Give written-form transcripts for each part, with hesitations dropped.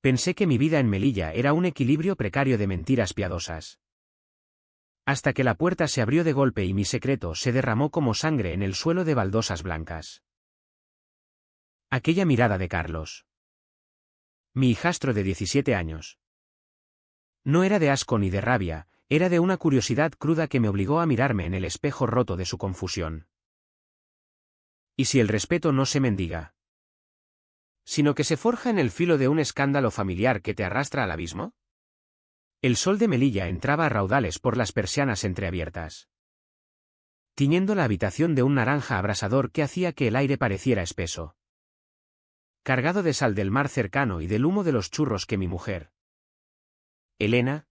Pensé que mi vida en Melilla era un equilibrio precario de mentiras piadosas. Hasta que la puerta se abrió de golpe y mi secreto se derramó como sangre en el suelo de baldosas blancas. Aquella mirada de Carlos. Mi hijastro de 17 años. No era de asco ni de rabia, era de una curiosidad cruda que me obligó a mirarme en el espejo roto de su confusión. ¿Y si el respeto no se mendiga, sino que se forja en el filo de un escándalo familiar que te arrastra al abismo? El sol de Melilla entraba a raudales por las persianas entreabiertas, tiñendo la habitación de un naranja abrasador que hacía que el aire pareciera espeso, cargado de sal del mar cercano y del humo de los churros que mi mujer, Elena,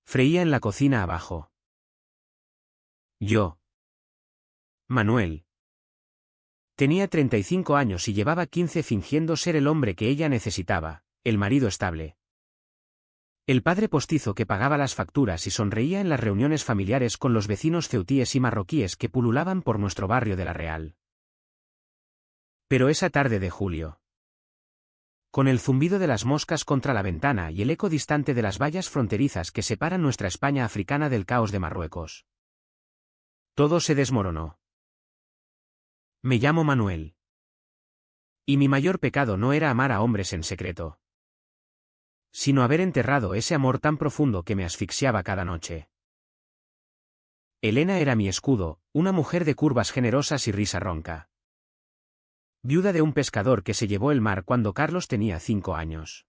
freía en la cocina abajo. Yo, Manuel, tenía 35 años y llevaba 15 fingiendo ser el hombre que ella necesitaba, el marido estable. El padre postizo que pagaba las facturas y sonreía en las reuniones familiares con los vecinos ceutíes y marroquíes que pululaban por nuestro barrio de La Real. Pero esa tarde de julio, con el zumbido de las moscas contra la ventana y el eco distante de las vallas fronterizas que separan nuestra España africana del caos de Marruecos, todo se desmoronó. Me llamo Manuel. Y mi mayor pecado no era amar a hombres en secreto, sino haber enterrado ese amor tan profundo que me asfixiaba cada noche. Elena era mi escudo, una mujer de curvas generosas y risa ronca. Viuda de un pescador que se llevó el mar cuando Carlos tenía 5 años.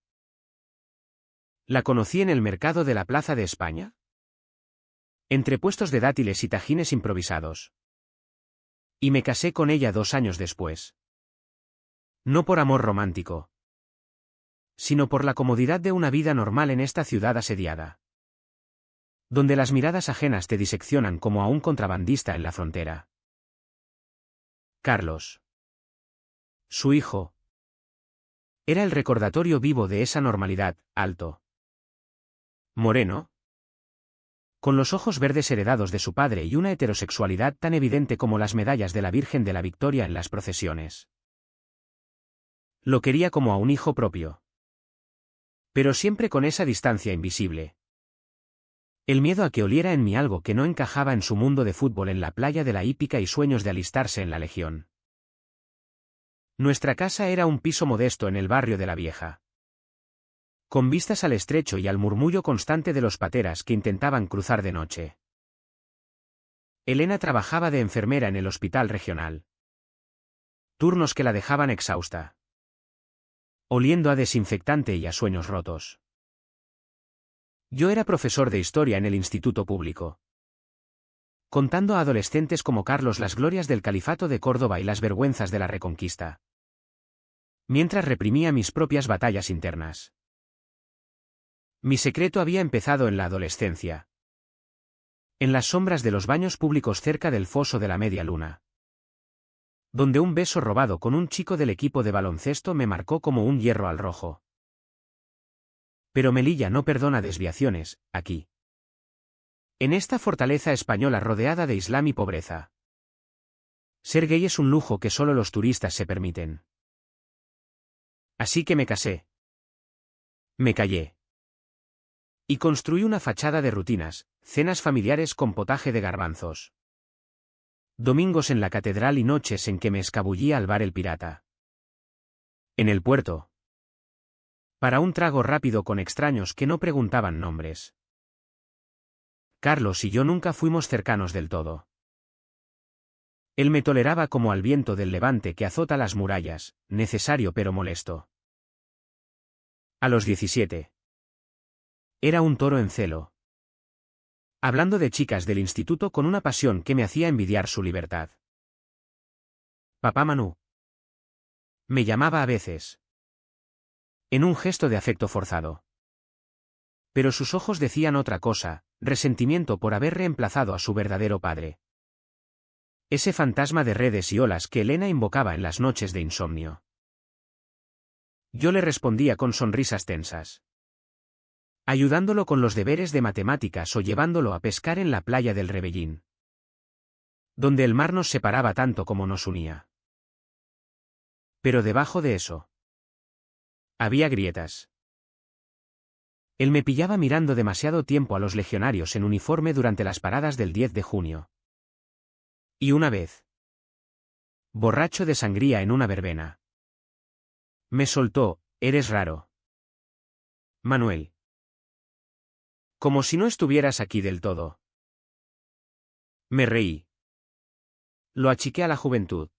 La conocí en el mercado de la Plaza de España, entre puestos de dátiles y tajines improvisados. Y me casé con ella 2 años después. No por amor romántico, sino por la comodidad de una vida normal en esta ciudad asediada, donde las miradas ajenas te diseccionan como a un contrabandista en la frontera. Carlos, su hijo, era el recordatorio vivo de esa normalidad, alto, moreno, con los ojos verdes heredados de su padre y una heterosexualidad tan evidente como las medallas de la Virgen de la Victoria en las procesiones. Lo quería como a un hijo propio, pero siempre con esa distancia invisible. El miedo a que oliera en mí algo que no encajaba en su mundo de fútbol en la playa de la hípica y sueños de alistarse en la Legión. Nuestra casa era un piso modesto en el barrio de La Vieja, con vistas al estrecho y al murmullo constante de los pateras que intentaban cruzar de noche. Elena trabajaba de enfermera en el hospital regional. Turnos que la dejaban exhausta, oliendo a desinfectante y a sueños rotos. Yo era profesor de historia en el instituto público, contando a adolescentes como Carlos las glorias del califato de Córdoba y las vergüenzas de la Reconquista, mientras reprimía mis propias batallas internas. Mi secreto había empezado en la adolescencia, en las sombras de los baños públicos cerca del foso de la Media Luna, donde un beso robado con un chico del equipo de baloncesto me marcó como un hierro al rojo. Pero Melilla no perdona desviaciones, aquí. En esta fortaleza española rodeada de islam y pobreza, ser gay es un lujo que solo los turistas se permiten. Así que me casé. Me callé. Y construí una fachada de rutinas, cenas familiares con potaje de garbanzos, domingos en la catedral y noches en que me escabullía al bar El Pirata, en el puerto, para un trago rápido con extraños que no preguntaban nombres. Carlos y yo nunca fuimos cercanos del todo. Él me toleraba como al viento del levante que azota las murallas, necesario pero molesto. A los 17. Era un toro en celo, hablando de chicas del instituto con una pasión que me hacía envidiar su libertad. Papá Manu. Me llamaba a veces, en un gesto de afecto forzado. Pero sus ojos decían otra cosa, resentimiento por haber reemplazado a su verdadero padre. Ese fantasma de redes y olas que Elena invocaba en las noches de insomnio. Yo le respondía con sonrisas tensas, ayudándolo con los deberes de matemáticas o llevándolo a pescar en la playa del Rebellín, donde el mar nos separaba tanto como nos unía. Pero debajo de eso Había grietas. Él me pillaba mirando demasiado tiempo a los legionarios en uniforme durante las paradas del 10 de junio. Y una vez, borracho de sangría en una verbena, me soltó: «Eres raro, Manuel. Como si no estuvieras aquí del todo». Me reí. Lo achiqué a la juventud.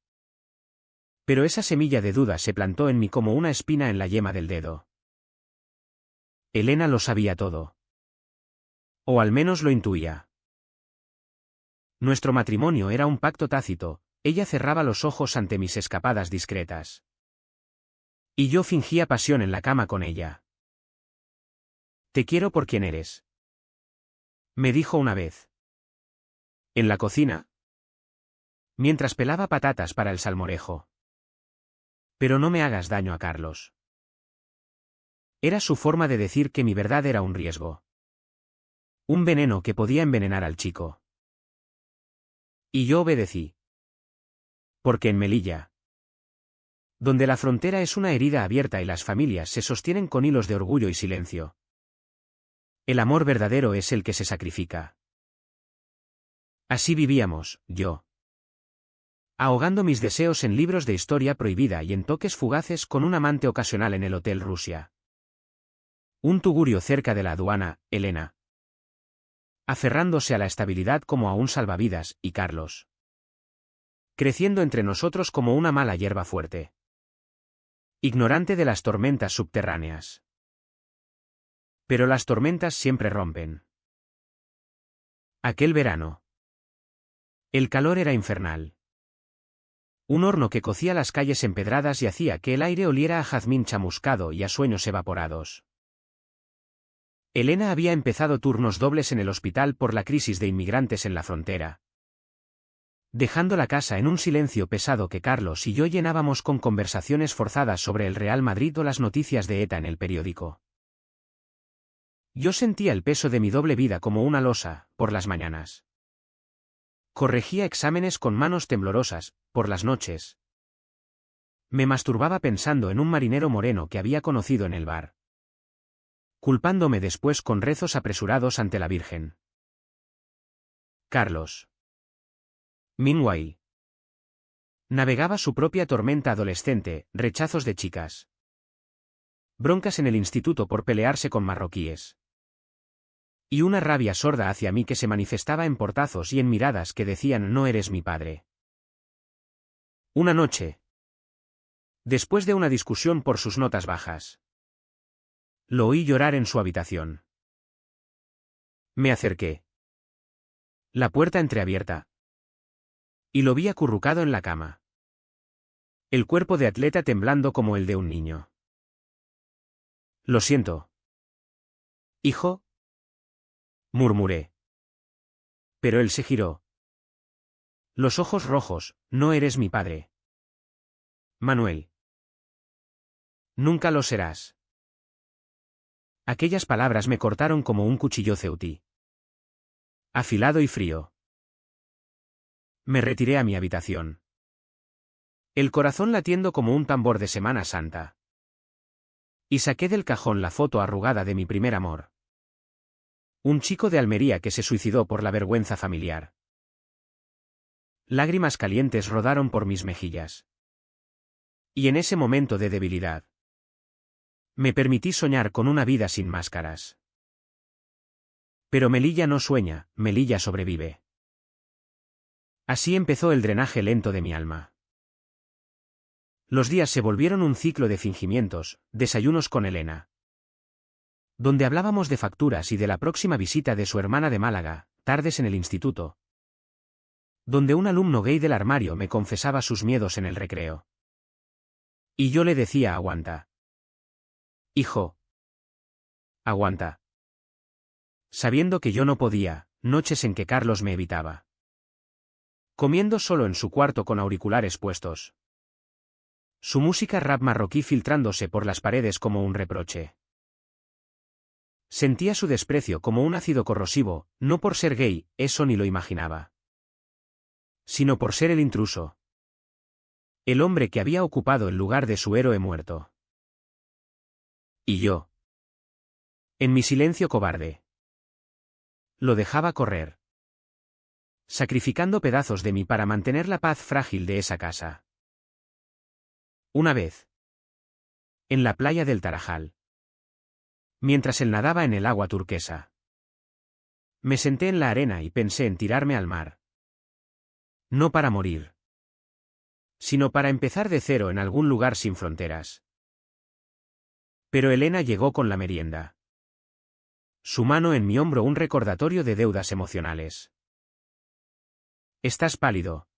Pero esa semilla de duda se plantó en mí como una espina en la yema del dedo. Elena lo sabía todo. O al menos lo intuía. Nuestro matrimonio era un pacto tácito, ella cerraba los ojos ante mis escapadas discretas. Y yo fingía pasión en la cama con ella. «Te quiero por quien eres», me dijo una vez. En la cocina, mientras pelaba patatas para el salmorejo. «Pero no me hagas daño a Carlos». Era su forma de decir que mi verdad era un riesgo. Un veneno que podía envenenar al chico. Y yo obedecí. Porque en Melilla, donde la frontera es una herida abierta y las familias se sostienen con hilos de orgullo y silencio, el amor verdadero es el que se sacrifica. Así vivíamos, yo, ahogando mis deseos en libros de historia prohibida y en toques fugaces con un amante ocasional en el Hotel Rusia. Un tugurio cerca de la aduana, Elena, aferrándose a la estabilidad como a un salvavidas, y Carlos, creciendo entre nosotros como una mala hierba fuerte, ignorante de las tormentas subterráneas. Pero las tormentas siempre rompen. Aquel verano, el calor era infernal. Un horno que cocía las calles empedradas y hacía que el aire oliera a jazmín chamuscado y a sueños evaporados. Elena había empezado turnos dobles en el hospital por la crisis de inmigrantes en la frontera, dejando la casa en un silencio pesado que Carlos y yo llenábamos con conversaciones forzadas sobre el Real Madrid o las noticias de ETA en el periódico. Yo sentía el peso de mi doble vida como una losa, por las mañanas. Corregía exámenes con manos temblorosas, por las noches. Me masturbaba pensando en un marinero moreno que había conocido en el bar, culpándome después con rezos apresurados ante la Virgen. Carlos, meanwhile, navegaba su propia tormenta adolescente, rechazos de chicas, broncas en el instituto por pelearse con marroquíes, y una rabia sorda hacia mí que se manifestaba en portazos y en miradas que decían: «No eres mi padre». Una noche, después de una discusión por sus notas bajas, lo oí llorar en su habitación. Me acerqué. La puerta entreabierta. Y lo vi acurrucado en la cama. El cuerpo de atleta temblando como el de un niño. «Lo siento, hijo», murmuré. Pero él se giró. Los ojos rojos: «No eres mi padre, Manuel. Nunca lo serás». Aquellas palabras me cortaron como un cuchillo ceutí, afilado y frío. Me retiré a mi habitación, el corazón latiendo como un tambor de Semana Santa. Y saqué del cajón la foto arrugada de mi primer amor. Un chico de Almería que se suicidó por la vergüenza familiar. Lágrimas calientes rodaron por mis mejillas. Y en ese momento de debilidad, me permití soñar con una vida sin máscaras. Pero Melilla no sueña, Melilla sobrevive. Así empezó el drenaje lento de mi alma. Los días se volvieron un ciclo de fingimientos, desayunos con Elena, donde hablábamos de facturas y de la próxima visita de su hermana de Málaga, tardes en el instituto, donde un alumno gay del armario me confesaba sus miedos en el recreo. Y yo le decía: «Aguanta, hijo, aguanta», sabiendo que yo no podía, noches en que Carlos me evitaba, comiendo solo en su cuarto con auriculares puestos, su música rap marroquí filtrándose por las paredes como un reproche. Sentía su desprecio como un ácido corrosivo, no por ser gay, eso ni lo imaginaba, sino por ser el intruso, el hombre que había ocupado el lugar de su héroe muerto. Y yo, en mi silencio cobarde, lo dejaba correr, sacrificando pedazos de mí para mantener la paz frágil de esa casa. Una vez, en la playa del Tarajal, mientras él nadaba en el agua turquesa, me senté en la arena y pensé en tirarme al mar. No para morir, sino para empezar de cero en algún lugar sin fronteras. Pero Elena llegó con la merienda. Su mano en mi hombro, un recordatorio de deudas emocionales. Estás pálido,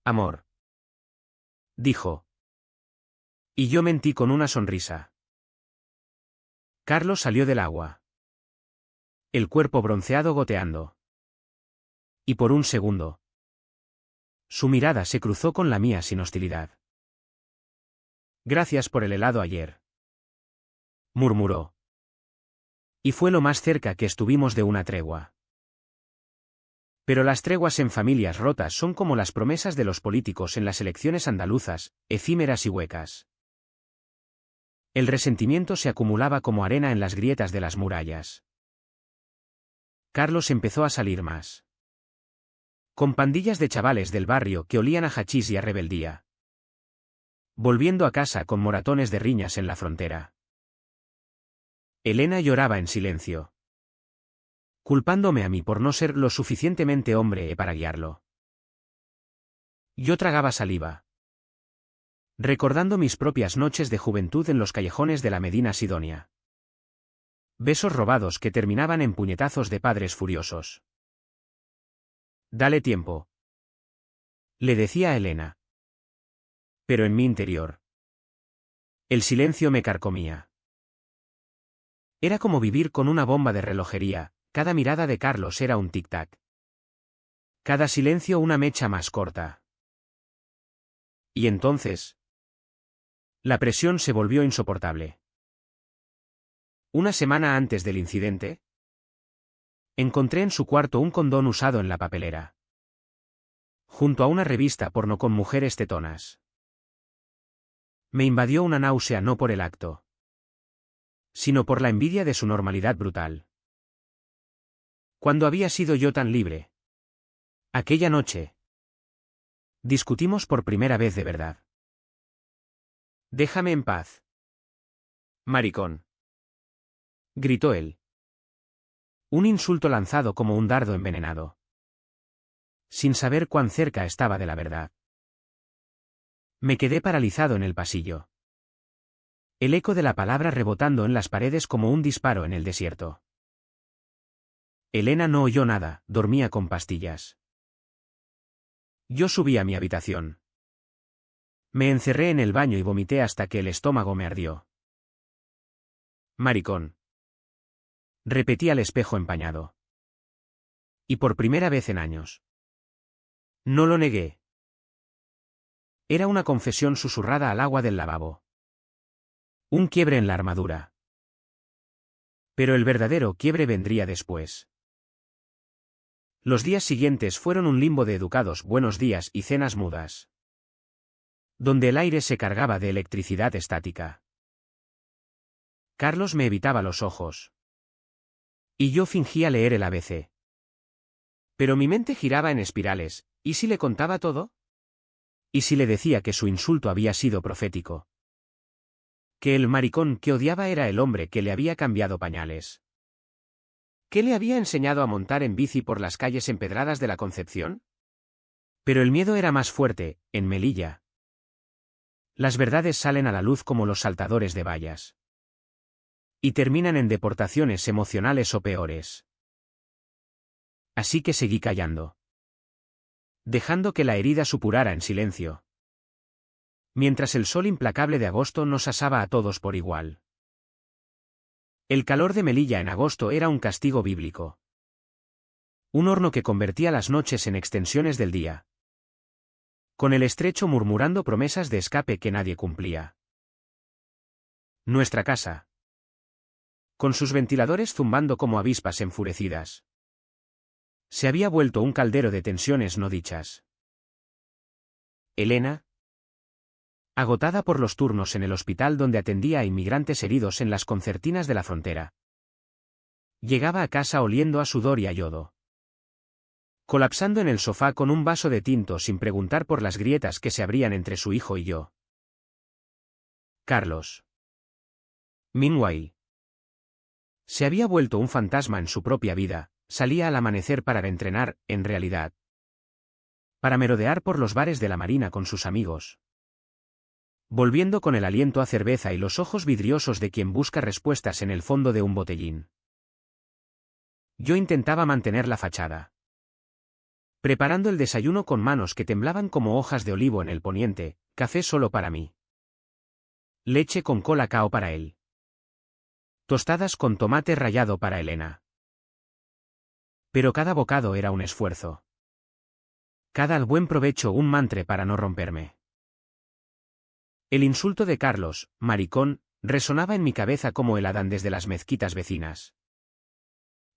amor, dijo. Y yo mentí con una sonrisa. Carlos salió del agua, el cuerpo bronceado goteando. Y por un segundo, su mirada se cruzó con la mía sin hostilidad. Gracias por el helado ayer, murmuró. Y fue lo más cerca que estuvimos de una tregua. Pero las treguas en familias rotas son como las promesas de los políticos en las elecciones andaluzas, efímeras y huecas. El resentimiento se acumulaba como arena en las grietas de las murallas. Carlos empezó a salir más, con pandillas de chavales del barrio que olían a hachís y a rebeldía, volviendo a casa con moratones de riñas en la frontera. Elena lloraba en silencio, culpándome a mí por no ser lo suficientemente hombre para guiarlo. Yo tragaba saliva, recordando mis propias noches de juventud en los callejones de la Medina Sidonia. Besos robados que terminaban en puñetazos de padres furiosos. Dale tiempo, le decía a Elena. Pero en mi interior, el silencio me carcomía. Era como vivir con una bomba de relojería, cada mirada de Carlos era un tic-tac. Cada silencio una mecha más corta. Y entonces, la presión se volvió insoportable. Una semana antes del incidente, encontré en su cuarto un condón usado en la papelera, junto a una revista porno con mujeres tetonas. Me invadió una náusea no por el acto, sino por la envidia de su normalidad brutal. ¿Cuándo había sido yo tan libre? Aquella noche, discutimos por primera vez de verdad. Déjame en paz, maricón, gritó él. Un insulto lanzado como un dardo envenenado, sin saber cuán cerca estaba de la verdad. Me quedé paralizado en el pasillo, el eco de la palabra rebotando en las paredes como un disparo en el desierto. Elena no oyó nada, dormía con pastillas. Yo subí a mi habitación. Me encerré en el baño y vomité hasta que el estómago me ardió. Maricón, repetí al espejo empañado. Y por primera vez en años. No lo negué. Era una confesión susurrada al agua del lavabo. Un quiebre en la armadura. Pero el verdadero quiebre vendría después. Los días siguientes fueron un limbo de educados buenos días y cenas mudas, donde el aire se cargaba de electricidad estática. Carlos me evitaba los ojos, y yo fingía leer el ABC. Pero mi mente giraba en espirales, ¿y si le contaba todo? ¿Y si le decía que su insulto había sido profético? Que el maricón que odiaba era el hombre que le había cambiado pañales. ¿Qué le había enseñado a montar en bici por las calles empedradas de la Concepción? Pero el miedo era más fuerte, en Melilla. Las verdades salen a la luz como los saltadores de vallas. Y terminan en deportaciones emocionales o peores. Así que seguí callando, dejando que la herida supurara en silencio, mientras el sol implacable de agosto nos asaba a todos por igual. El calor de Melilla en agosto era un castigo bíblico. Un horno que convertía las noches en extensiones del día, con el estrecho murmurando promesas de escape que nadie cumplía. Nuestra casa, con sus ventiladores zumbando como avispas enfurecidas, se había vuelto un caldero de tensiones no dichas. Elena, agotada por los turnos en el hospital donde atendía a inmigrantes heridos en las concertinas de la frontera. Llegaba a casa oliendo a sudor y a yodo. Colapsando en el sofá con un vaso de tinto sin preguntar por las grietas que se abrían entre su hijo y yo. Carlos. Meanwhile. Se había vuelto un fantasma en su propia vida, salía al amanecer para entrenar, en realidad. Para merodear por los bares de la Marina con sus amigos. Volviendo con el aliento a cerveza y los ojos vidriosos de quien busca respuestas en el fondo de un botellín. Yo intentaba mantener la fachada. Preparando el desayuno con manos que temblaban como hojas de olivo en el poniente, café solo para mí. Leche con colacao para él. Tostadas con tomate rallado para Elena. Pero cada bocado era un esfuerzo. Cada al buen provecho un mantre para no romperme. El insulto de Carlos, maricón, resonaba en mi cabeza como el Adán desde las mezquitas vecinas.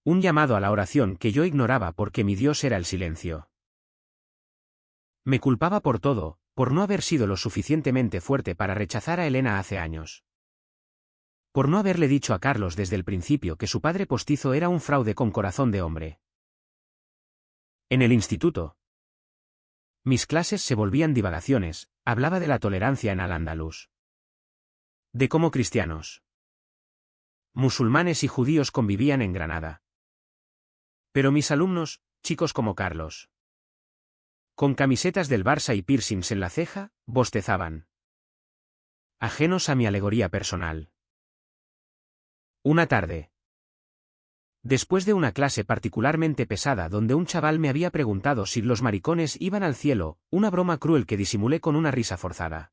Un llamado a la oración que yo ignoraba porque mi Dios era el silencio. Me culpaba por todo, por no haber sido lo suficientemente fuerte para rechazar a Elena hace años. Por no haberle dicho a Carlos desde el principio que su padre postizo era un fraude con corazón de hombre. En el instituto. Mis clases se volvían divagaciones, hablaba de la tolerancia en Al-Ándalus. De cómo cristianos, musulmanes y judíos convivían en Granada. Pero mis alumnos, chicos como Carlos, con camisetas del Barça y piercings en la ceja, bostezaban. Ajenos a mi alegoría personal. Una tarde. Después de una clase particularmente pesada donde un chaval me había preguntado si los maricones iban al cielo, una broma cruel que disimulé con una risa forzada.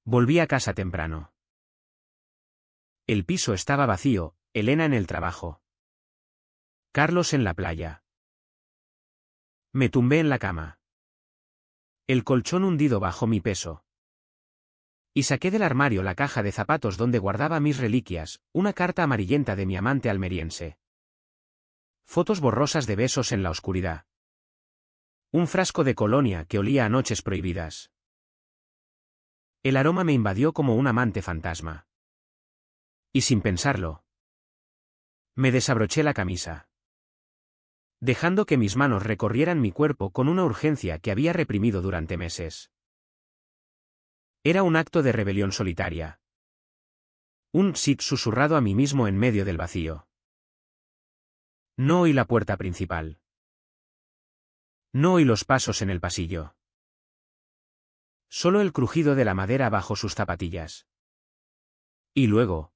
Volví a casa temprano. El piso estaba vacío, Elena en el trabajo. Carlos en la playa. Me tumbé en la cama. El colchón hundido bajo mi peso. Y saqué del armario la caja de zapatos donde guardaba mis reliquias, una carta amarillenta de mi amante almeriense. Fotos borrosas de besos en la oscuridad. Un frasco de colonia que olía a noches prohibidas. El aroma me invadió como un amante fantasma. Y sin pensarlo, me desabroché la camisa, dejando que mis manos recorrieran mi cuerpo con una urgencia que había reprimido durante meses. Era un acto de rebelión solitaria. Un sit susurrado a mí mismo en medio del vacío. No oí la puerta principal. No oí los pasos en el pasillo. Solo el crujido de la madera bajo sus zapatillas. Y luego,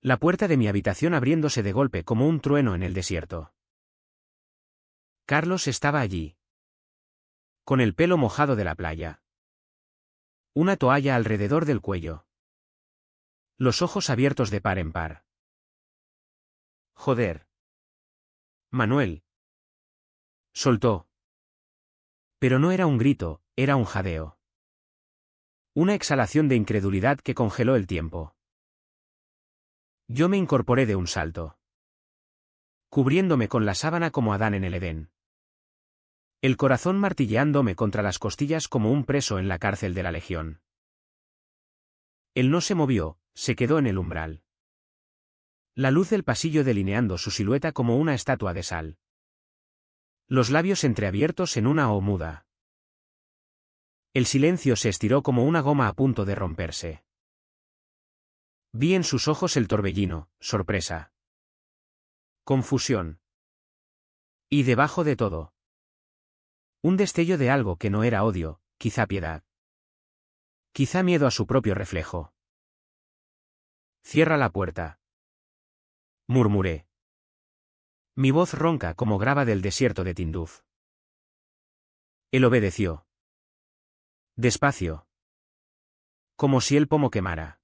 la puerta de mi habitación abriéndose de golpe como un trueno en el desierto. Carlos estaba allí. Con el pelo mojado de la playa. Una toalla alrededor del cuello. Los ojos abiertos de par en par. Joder. Manuel. Soltó. Pero no era un grito, era un jadeo. Una exhalación de incredulidad que congeló el tiempo. Yo me incorporé de un salto. Cubriéndome con la sábana como Adán en el Edén. El corazón martilleándome contra las costillas como un preso en la cárcel de la Legión. Él no se movió, se quedó en el umbral. La luz del pasillo delineando su silueta como una estatua de sal. Los labios entreabiertos en una O muda. El silencio se estiró como una goma a punto de romperse. Vi en sus ojos el torbellino, sorpresa. Confusión. Y debajo de todo, un destello de algo que no era odio, quizá piedad. Quizá miedo a su propio reflejo. Cierra la puerta. Murmuré. Mi voz ronca como grava del desierto de Tinduf. Él obedeció. Despacio. Como si el pomo quemara.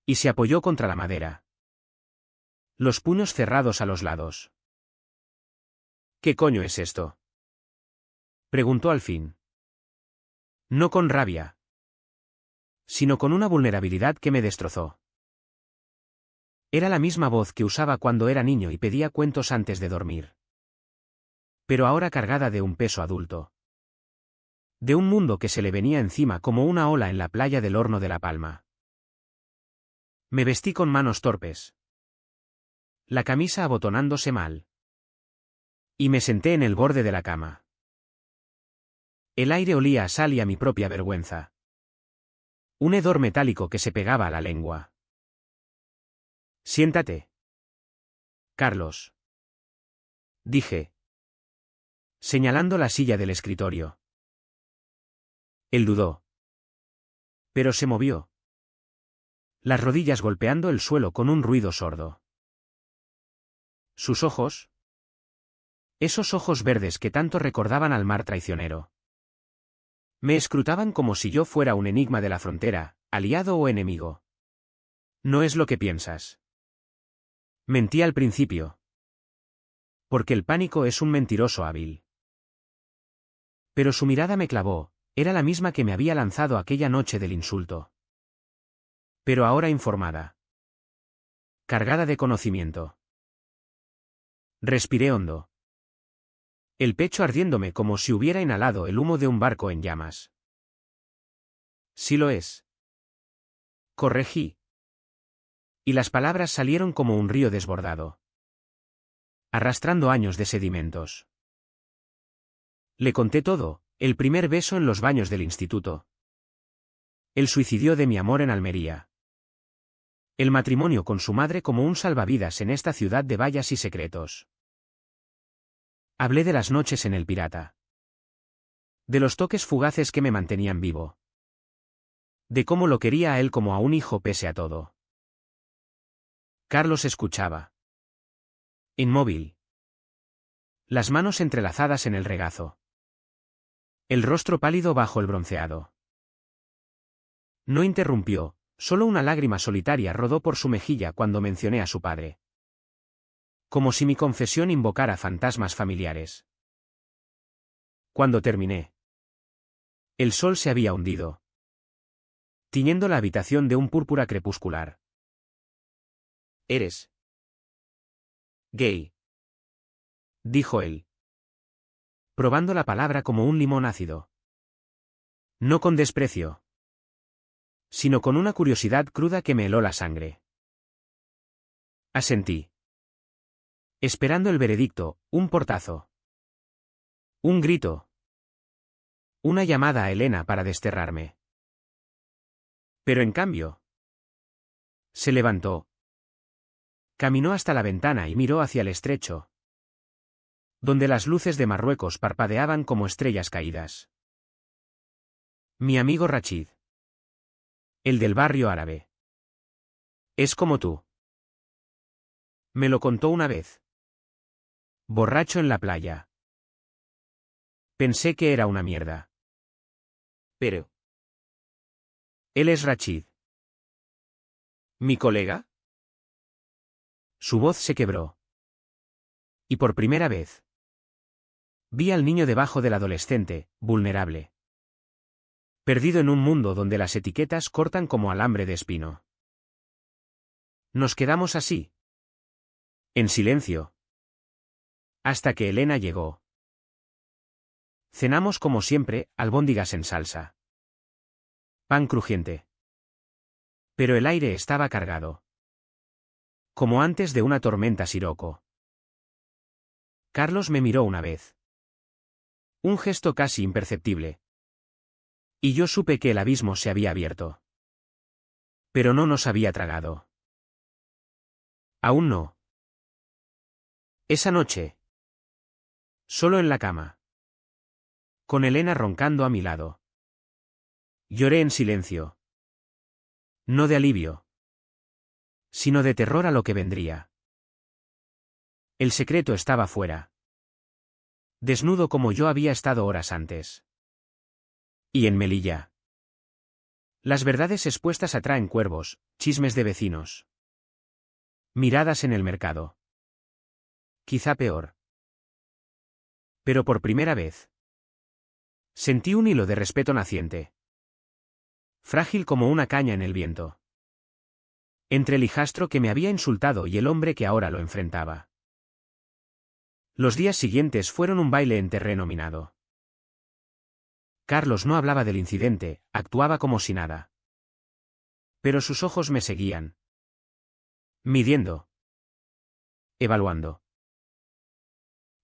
Y se apoyó contra la madera. Los puños cerrados a los lados. ¿Qué coño es esto?, preguntó al fin. No con rabia, sino con una vulnerabilidad que me destrozó. Era la misma voz que usaba cuando era niño y pedía cuentos antes de dormir. Pero ahora cargada de un peso adulto. De un mundo que se le venía encima como una ola en la playa del Horno de la Palma. Me vestí con manos torpes. La camisa abotonándose mal. Y me senté en el borde de la cama. El aire olía a sal y a mi propia vergüenza. Un hedor metálico que se pegaba a la lengua. Siéntate. Carlos. Dije, señalando la silla del escritorio. Él dudó. Pero se movió. Las rodillas golpeando el suelo con un ruido sordo. Sus ojos. Esos ojos verdes que tanto recordaban al mar traicionero. Me escrutaban como si yo fuera un enigma de la frontera, aliado o enemigo. No es lo que piensas. Mentí al principio. Porque el pánico es un mentiroso hábil. Pero su mirada me clavó, era la misma que me había lanzado aquella noche del insulto. Pero ahora informada. Cargada de conocimiento. Respiré hondo. El pecho ardiéndome como si hubiera inhalado el humo de un barco en llamas. Sí lo es. Corregí. Y las palabras salieron como un río desbordado. Arrastrando años de sedimentos. Le conté todo, el primer beso en los baños del instituto. El suicidio de mi amor en Almería. El matrimonio con su madre como un salvavidas en esta ciudad de vallas y secretos. Hablé de las noches en el Pirata. De los toques fugaces que me mantenían vivo. De cómo lo quería a él como a un hijo pese a todo. Carlos escuchaba. Inmóvil. Las manos entrelazadas en el regazo. El rostro pálido bajo el bronceado. No interrumpió, solo una lágrima solitaria rodó por su mejilla cuando mencioné a su padre. Como si mi confesión invocara fantasmas familiares. Cuando terminé. El sol se había hundido. Tiñendo la habitación de un púrpura crepuscular. Eres gay. Dijo él. Probando la palabra como un limón ácido. No con desprecio. Sino con una curiosidad cruda que me heló la sangre. Asentí. Esperando el veredicto, un portazo. Un grito. Una llamada a Elena para desterrarme. Pero en cambio. Se levantó. Caminó hasta la ventana y miró hacia el estrecho. Donde las luces de Marruecos parpadeaban como estrellas caídas. Mi amigo Rachid. El del barrio árabe. Es como tú. Me lo contó una vez. Borracho en la playa. Pensé que era una mierda. Pero. Él es Rachid. ¿Mi colega? Su voz se quebró. Y por primera vez. Vi al niño debajo del adolescente, vulnerable. Perdido en un mundo donde las etiquetas cortan como alambre de espino. Nos quedamos así. En silencio. Hasta que Elena llegó. Cenamos como siempre, albóndigas en salsa. Pan crujiente. Pero el aire estaba cargado. Como antes de una tormenta siroco. Carlos me miró una vez. Un gesto casi imperceptible. Y yo supe que el abismo se había abierto. Pero no nos había tragado. Aún no. Esa noche. Solo en la cama. Con Elena roncando a mi lado. Lloré en silencio. No de alivio. Sino de terror a lo que vendría. El secreto estaba fuera. Desnudo como yo había estado horas antes. Y en Melilla. Las verdades expuestas atraen cuervos, chismes de vecinos. Miradas en el mercado. Quizá peor. Pero por primera vez. Sentí un hilo de respeto naciente. Frágil como una caña en el viento. Entre el hijastro que me había insultado y el hombre que ahora lo enfrentaba. Los días siguientes fueron un baile en terreno minado. Carlos no hablaba del incidente, actuaba como si nada. Pero sus ojos me seguían. Midiendo. Evaluando.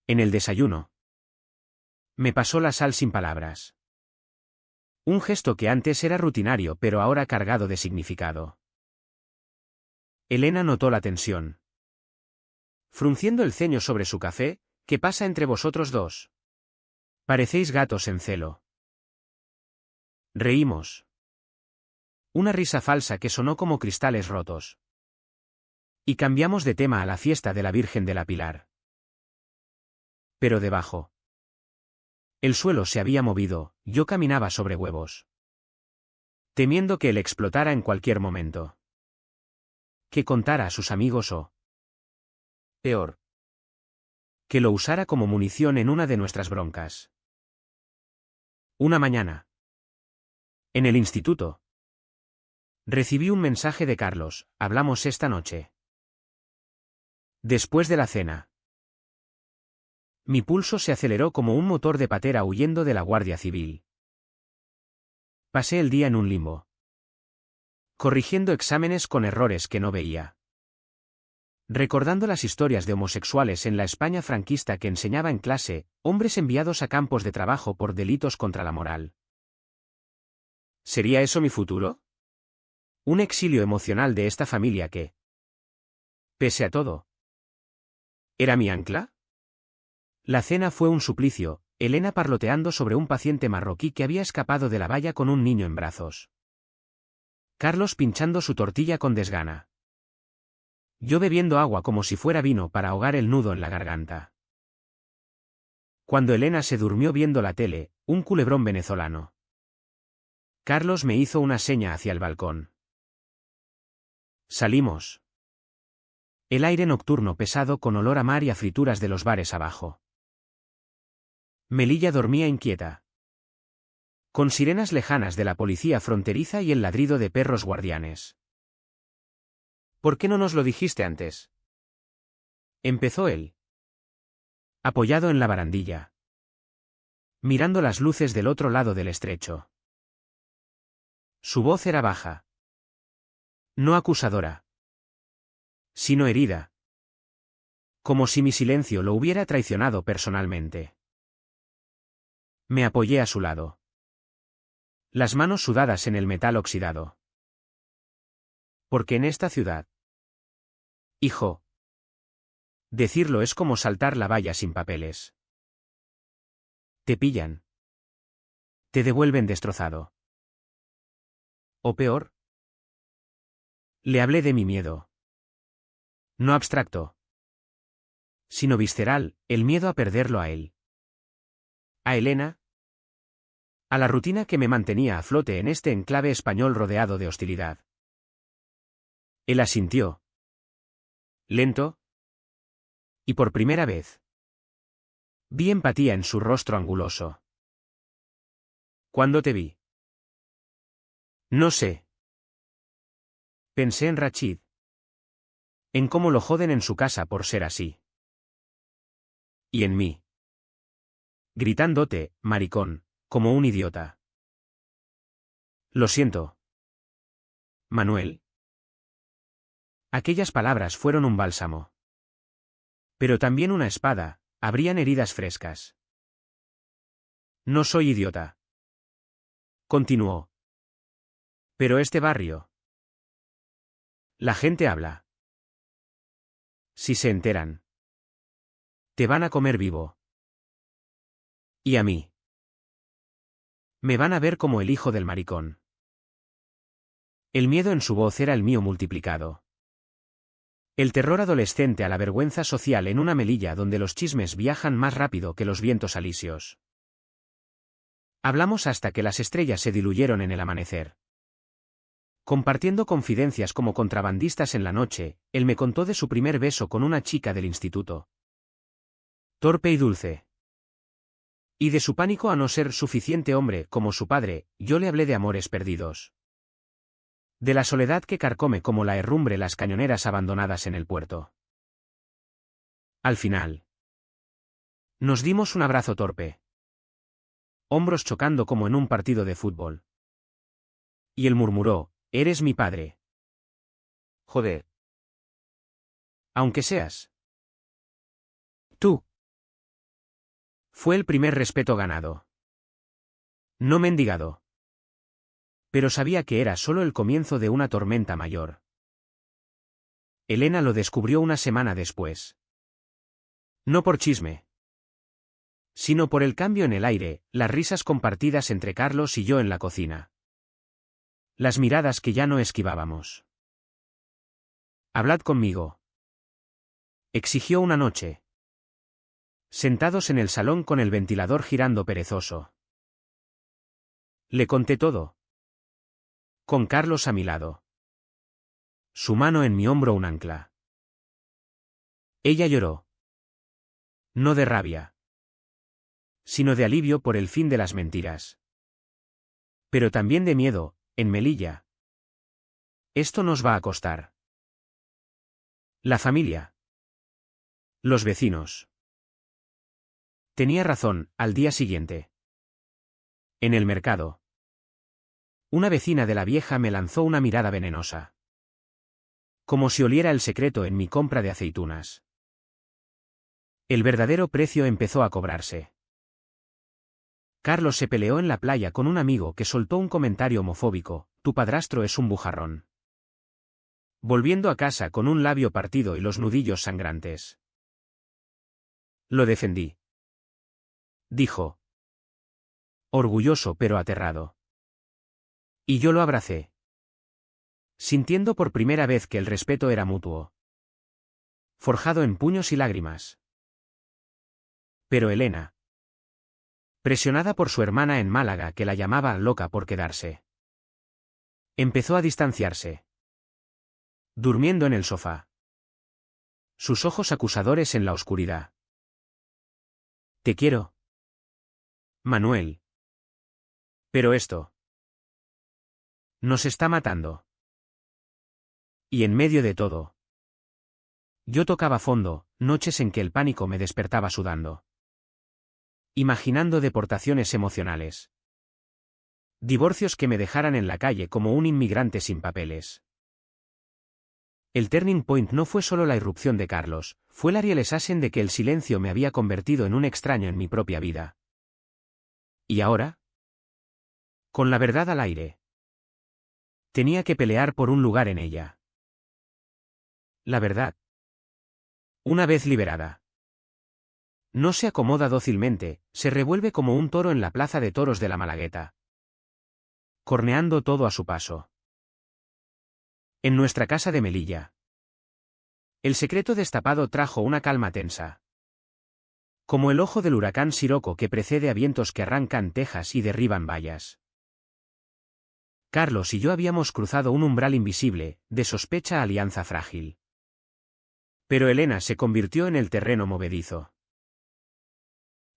En el desayuno. Me pasó la sal sin palabras. Un gesto que antes era rutinario pero ahora cargado de significado. Elena notó la tensión. Frunciendo el ceño sobre su café, ¿qué pasa entre vosotros dos? Parecéis gatos en celo. Reímos. Una risa falsa que sonó como cristales rotos. Y cambiamos de tema a la fiesta de la Virgen de la Pilar. Pero debajo. El suelo se había movido, yo caminaba sobre huevos. Temiendo que él explotara en cualquier momento. Que contara a sus amigos o, peor, que lo usara como munición en una de nuestras broncas. Una mañana. En el instituto. Recibí un mensaje de Carlos, hablamos esta noche. Después de la cena. Mi pulso se aceleró como un motor de patera huyendo de la Guardia Civil. Pasé el día en un limbo. Corrigiendo exámenes con errores que no veía. Recordando las historias de homosexuales en la España franquista que enseñaba en clase, hombres enviados a campos de trabajo por delitos contra la moral. ¿Sería eso mi futuro? Un exilio emocional de esta familia que, pese a todo, ¿era mi ancla? La cena fue un suplicio, Elena parloteando sobre un paciente marroquí que había escapado de la valla con un niño en brazos. Carlos pinchando su tortilla con desgana. Yo bebiendo agua como si fuera vino para ahogar el nudo en la garganta. Cuando Elena se durmió viendo la tele, un culebrón venezolano. Carlos me hizo una seña hacia el balcón. Salimos. El aire nocturno pesado con olor a mar y a frituras de los bares abajo. Melilla dormía inquieta. Con sirenas lejanas de la policía fronteriza y el ladrido de perros guardianes. ¿Por qué no nos lo dijiste antes? Empezó él. Apoyado en la barandilla. Mirando las luces del otro lado del estrecho. Su voz era baja. No acusadora. Sino herida. Como si mi silencio lo hubiera traicionado personalmente. Me apoyé a su lado. Las manos sudadas en el metal oxidado. Porque en esta ciudad. Hijo. Decirlo es como saltar la valla sin papeles. Te pillan. Te devuelven destrozado. O peor. Le hablé de mi miedo. No abstracto. Sino visceral, el miedo a perderlo a él. A Elena. A la rutina que me mantenía a flote en este enclave español rodeado de hostilidad. Él asintió. Lento. Y por primera vez. Vi empatía en su rostro anguloso. ¿Cuándo te vi? No sé. Pensé en Rachid. En cómo lo joden en su casa por ser así. Y en mí. Gritándote, maricón, como un idiota. Lo siento. Manuel. Aquellas palabras fueron un bálsamo. Pero también una espada, abrían heridas frescas. No soy idiota. Continuó. Pero este barrio. La gente habla. Si se enteran. Te van a comer vivo. Y a mí. Me van a ver como el hijo del maricón. El miedo en su voz era el mío multiplicado. El terror adolescente a la vergüenza social en una Melilla donde los chismes viajan más rápido que los vientos alisios. Hablamos hasta que las estrellas se diluyeron en el amanecer. Compartiendo confidencias como contrabandistas en la noche, él me contó de su primer beso con una chica del instituto. Torpe y dulce. Y de su pánico a no ser suficiente hombre como su padre, yo le hablé de amores perdidos. De la soledad que carcome como la herrumbre las cañoneras abandonadas en el puerto. Al final. Nos dimos un abrazo torpe. hombros chocando como en un partido de fútbol. Y él murmuró, «Eres mi padre». «Joder. Aunque seas tú». Fue el primer respeto ganado. No mendigado. Pero sabía que era solo el comienzo de una tormenta mayor. Elena lo descubrió una semana después. No por chisme, sino por el cambio en el aire, las risas compartidas entre Carlos y yo en la cocina. Las miradas que ya no esquivábamos. «Hablad conmigo», exigió una noche. Sentados en el salón con el ventilador girando perezoso. Le conté todo. Con Carlos a mi lado. Su mano en mi hombro un ancla. Ella lloró. No de rabia, sino de alivio por el fin de las mentiras. Pero también de miedo, en Melilla. Esto nos va a costar. La familia. Los vecinos. Tenía razón, al día siguiente. En el mercado. Una vecina de la vieja me lanzó una mirada venenosa. Como si oliera el secreto en mi compra de aceitunas. El verdadero precio empezó a cobrarse. Carlos se peleó en la playa con un amigo que soltó un comentario homofóbico, «Tu padrastro es un bujarrón». Volviendo a casa con un labio partido y los nudillos sangrantes. Lo defendí. Dijo. Orgulloso pero aterrado. Y yo lo abracé. Sintiendo por primera vez que el respeto era mutuo. Forjado en puños y lágrimas. Pero Elena, presionada por su hermana en Málaga que la llamaba loca por quedarse, empezó a distanciarse. Durmiendo en el sofá. Sus ojos acusadores en la oscuridad. Te quiero, Manuel. Pero esto nos está matando. Y en medio de todo, yo tocaba fondo, noches en que el pánico me despertaba sudando. Imaginando deportaciones emocionales. Divorcios que me dejaran en la calle como un inmigrante sin papeles. El turning point no fue solo la irrupción de Carlos, fue la realización de que el silencio me había convertido en un extraño en mi propia vida. ¿Y ahora? Con la verdad al aire. Tenía que pelear por un lugar en ella. La verdad. Una vez liberada. No se acomoda dócilmente, se revuelve como un toro en la plaza de toros de la Malagueta. Corneando todo a su paso. En nuestra casa de Melilla. El secreto destapado trajo una calma tensa. Como el ojo del huracán Siroco que precede a vientos que arrancan tejas y derriban vallas. Carlos y yo habíamos cruzado un umbral invisible, de sospecha alianza frágil. Pero Elena se convirtió en el terreno movedizo.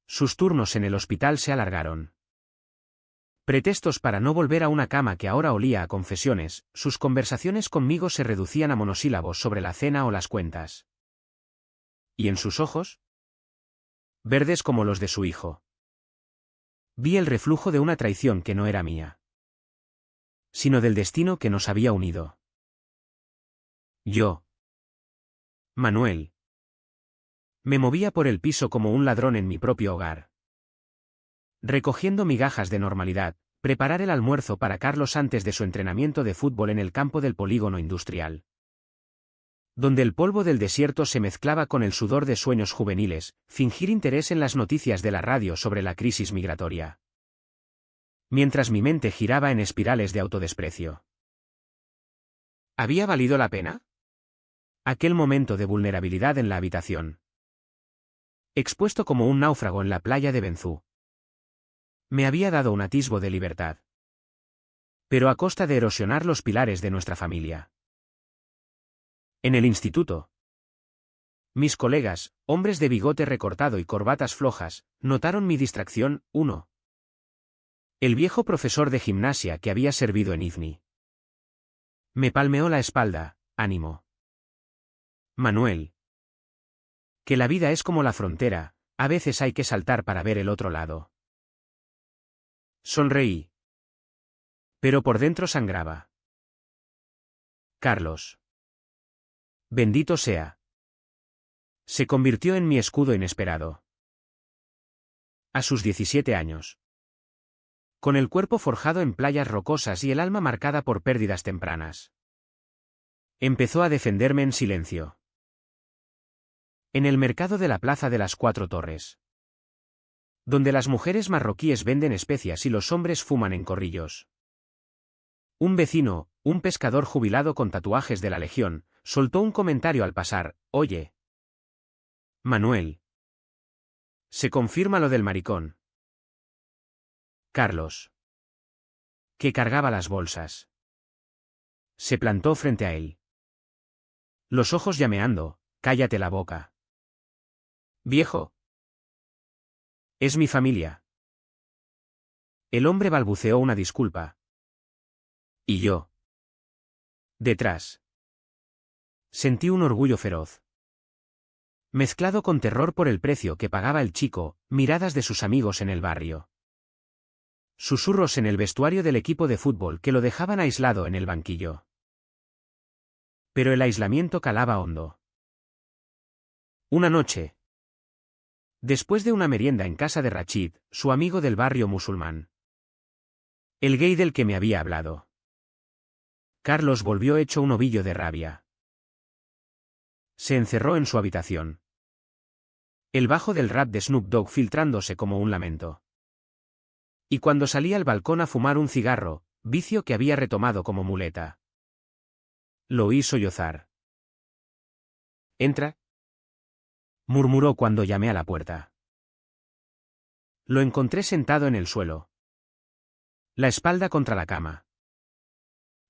Sus turnos en el hospital se alargaron. Pretextos para no volver a una cama que ahora olía a confesiones, sus conversaciones conmigo se reducían a monosílabos sobre la cena o las cuentas. ¿Y en sus ojos? Verdes como los de su hijo. Vi el reflujo de una traición que no era mía, sino del destino que nos había unido. Yo, Manuel, me movía por el piso como un ladrón en mi propio hogar. Recogiendo migajas de normalidad, preparar el almuerzo para Carlos antes de su entrenamiento de fútbol en el campo del polígono industrial. Donde el polvo del desierto se mezclaba con el sudor de sueños juveniles, fingir interés en las noticias de la radio sobre la crisis migratoria. Mientras mi mente giraba en espirales de autodesprecio. ¿Había valido la pena? Aquel momento de vulnerabilidad en la habitación. Expuesto como un náufrago en la playa de Benzú. Me había dado un atisbo de libertad. Pero a costa de erosionar los pilares de nuestra familia. En el instituto. Mis colegas, hombres de bigote recortado y corbatas flojas, notaron mi distracción. 1. El viejo profesor de gimnasia que había servido en IFNI. Me palmeó la espalda, ánimo. Manuel. Que la vida es como la frontera, a veces hay que saltar para ver el otro lado. Sonreí. Pero por dentro sangraba. Carlos. Bendito sea. Se convirtió en mi escudo inesperado. A sus 17 años. Con el cuerpo forjado en playas rocosas y el alma marcada por pérdidas tempranas. Empezó a defenderme en silencio. En el mercado de la Plaza de las Cuatro Torres. Donde las mujeres marroquíes venden especias y los hombres fuman en corrillos. Un vecino, un pescador jubilado con tatuajes de la Legión, soltó un comentario al pasar: «Oye, Manuel. Se confirma lo del maricón». Carlos. Que cargaba las bolsas. Se plantó frente a él. Los ojos llameando: «Cállate la boca. Viejo. Es mi familia». El hombre balbuceó una disculpa. Y yo. Detrás. Sentí un orgullo feroz. Mezclado con terror por el precio que pagaba el chico, miradas de sus amigos en el barrio. Susurros en el vestuario del equipo de fútbol que lo dejaban aislado en el banquillo. Pero el aislamiento calaba hondo. Una noche. Después de una merienda en casa de Rachid, su amigo del barrio musulmán. El gay del que me había hablado. Carlos volvió hecho un ovillo de rabia. Se encerró en su habitación. El bajo del rap de Snoop Dogg filtrándose como un lamento. Y cuando salí al balcón a fumar un cigarro, vicio que había retomado como muleta. Lo oí sollozar. «Entra», murmuró cuando llamé a la puerta. Lo encontré sentado en el suelo. La espalda contra la cama.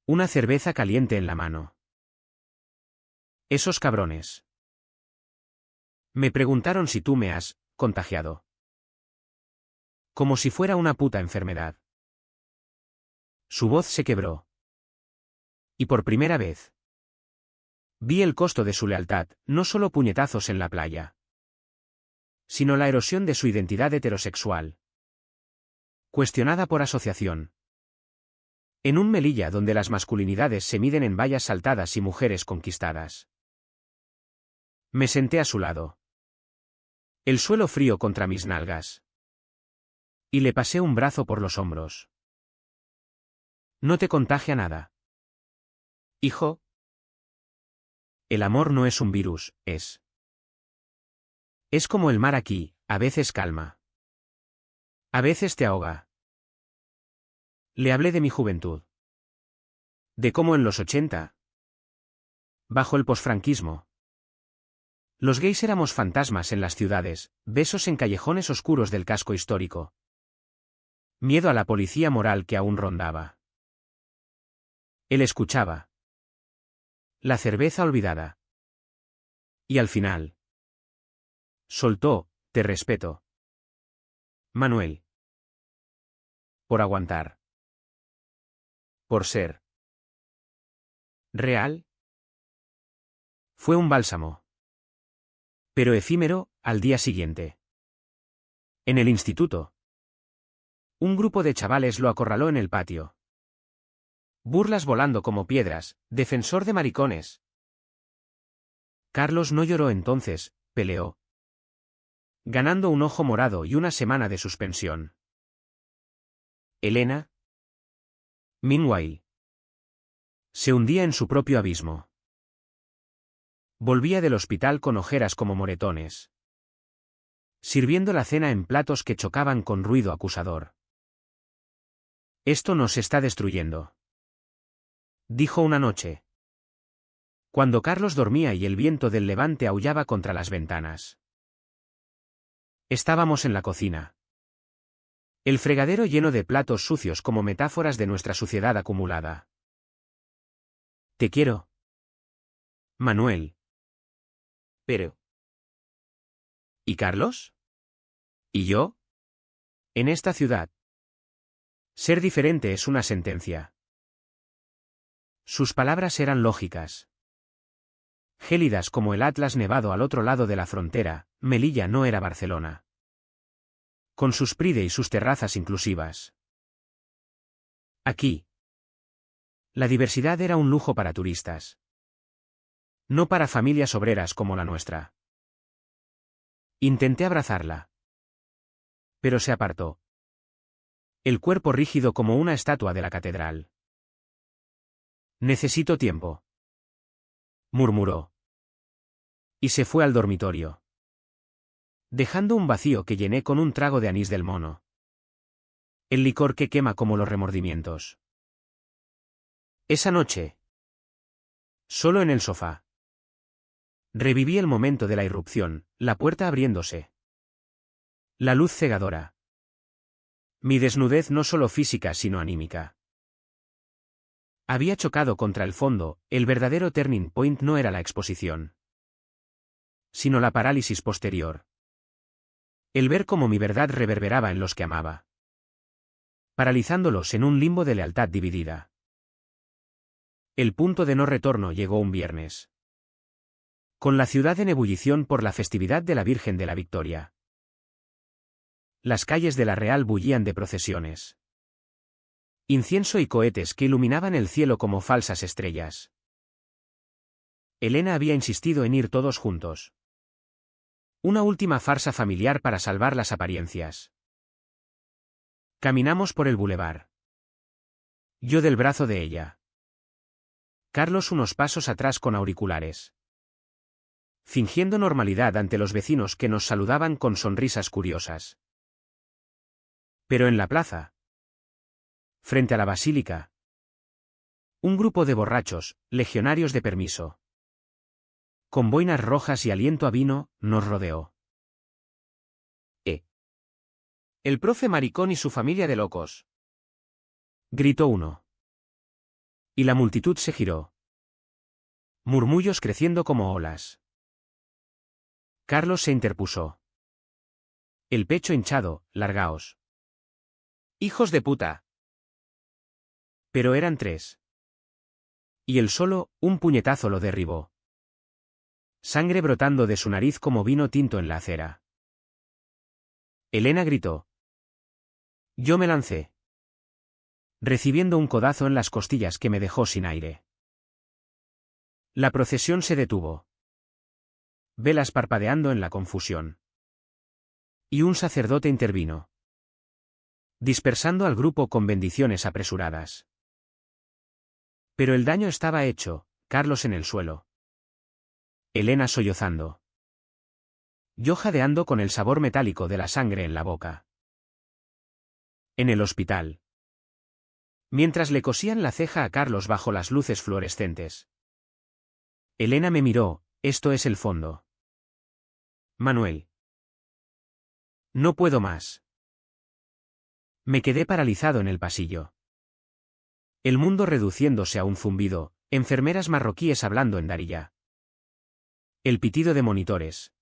Una cerveza caliente en la mano. «Esos cabrones. Me preguntaron si tú me has contagiado». Como si fuera una puta enfermedad. Su voz se quebró. Y por primera vez. Vi el costo de su lealtad, no solo puñetazos en la playa. Sino la erosión de su identidad heterosexual. Cuestionada por asociación. En un Melilla donde las masculinidades se miden en vallas saltadas y mujeres conquistadas. Me senté a su lado. El suelo frío contra mis nalgas. Y le pasé un brazo por los hombros. «No te contagia nada. Hijo. El amor no es un virus, es. Es como el mar aquí, a veces calma. A veces te ahoga». Le hablé de mi juventud. De cómo en los 80. Bajo el posfranquismo. Los gays éramos fantasmas en las ciudades, besos en callejones oscuros del casco histórico. Miedo a la policía moral que aún rondaba. Él escuchaba. La cerveza olvidada. Y al final. Soltó: «Te respeto, Manuel. Por aguantar. Por ser. Real». Fue un bálsamo. Pero efímero, al día siguiente. En el instituto. Un grupo de chavales lo acorraló en el patio. Burlas volando como piedras: «Defensor de maricones». Carlos no lloró entonces, peleó. Ganando un ojo morado y una semana de suspensión. Elena. Meanwhile. Se hundía en su propio abismo. Volvía del hospital con ojeras como moretones. Sirviendo la cena en platos que chocaban con ruido acusador. «Esto nos está destruyendo», dijo una noche. Cuando Carlos dormía y el viento del levante aullaba contra las ventanas. Estábamos en la cocina. El fregadero lleno de platos sucios como metáforas de nuestra suciedad acumulada. «Te quiero, Manuel». «Pero». «¿Y Carlos? ¿Y yo? En esta ciudad. Ser diferente es una sentencia». Sus palabras eran lógicas. Gélidas como el Atlas nevado al otro lado de la frontera, Melilla no era Barcelona. Con sus Pride y sus terrazas inclusivas. Aquí. La diversidad era un lujo para turistas. No para familias obreras como la nuestra. Intenté abrazarla. Pero se apartó. El cuerpo rígido como una estatua de la catedral. Necesito tiempo, murmuró. Y se fue al dormitorio, dejando un vacío que llené con un trago de anís del mono. El licor que quema como los remordimientos. Esa noche, solo en el sofá, reviví el momento de la irrupción, la puerta abriéndose. La luz cegadora. Mi desnudez no solo física sino anímica. Había chocado contra el fondo, el verdadero turning point no era la exposición, sino la parálisis posterior. El ver cómo mi verdad reverberaba en los que amaba, paralizándolos en un limbo de lealtad dividida. El punto de no retorno llegó un viernes, con la ciudad en ebullición por la festividad de la Virgen de la Victoria. Las calles de La Real bullían de procesiones. Incienso y cohetes que iluminaban el cielo como falsas estrellas. Elena había insistido en ir todos juntos. Una última farsa familiar para salvar las apariencias. Caminamos por el bulevar. Yo del brazo de ella. Carlos unos pasos atrás con auriculares, fingiendo normalidad ante los vecinos que nos saludaban con sonrisas curiosas. Pero en la plaza, frente a la basílica, un grupo de borrachos, legionarios de permiso, con boinas rojas y aliento a vino, nos rodeó. El profe maricón y su familia de locos, gritó uno. Y la multitud se giró. Murmullos creciendo como olas. Carlos se interpuso. El pecho hinchado, largaos. Hijos de puta. Pero eran tres. Y él solo, un puñetazo lo derribó. Sangre brotando de su nariz como vino tinto en la acera. Elena gritó. Yo me lancé, recibiendo un codazo en las costillas que me dejó sin aire. La procesión se detuvo. Velas parpadeando en la confusión. Y un sacerdote intervino, dispersando al grupo con bendiciones apresuradas. Pero el daño estaba hecho, Carlos en el suelo. Elena sollozando. Yo jadeando con el sabor metálico de la sangre en la boca. En el hospital, mientras le cosían la ceja a Carlos bajo las luces fluorescentes, Elena me miró, esto es el fondo. Manuel. No puedo más. Me quedé paralizado en el pasillo. El mundo reduciéndose a un zumbido, enfermeras marroquíes hablando en Darija. El pitido de monitores.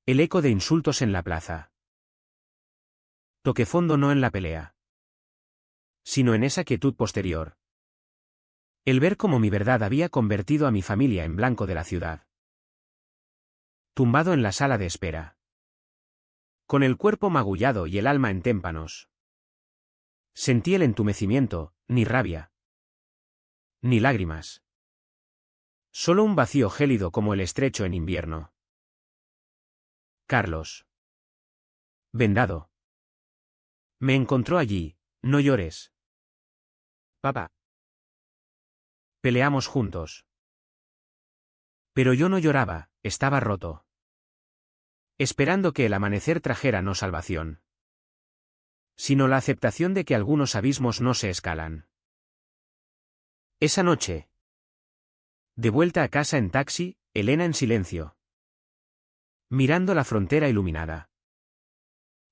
El eco de insultos en la plaza. Toqué fondo no en la pelea, sino en esa quietud posterior. El ver cómo mi verdad había convertido a mi familia en blanco de la ciudad. Tumbado en la sala de espera, con el cuerpo magullado y el alma en témpanos. Sentí el entumecimiento, ni rabia, ni lágrimas. Solo un vacío gélido como el estrecho en invierno. Carlos. Vendado. Me encontró allí, no llores. Papá. Peleamos juntos. Pero yo no lloraba, estaba roto. Esperando que el amanecer trajera no salvación, sino la aceptación de que algunos abismos no se escalan. Esa noche, de vuelta a casa en taxi, Elena en silencio, mirando la frontera iluminada.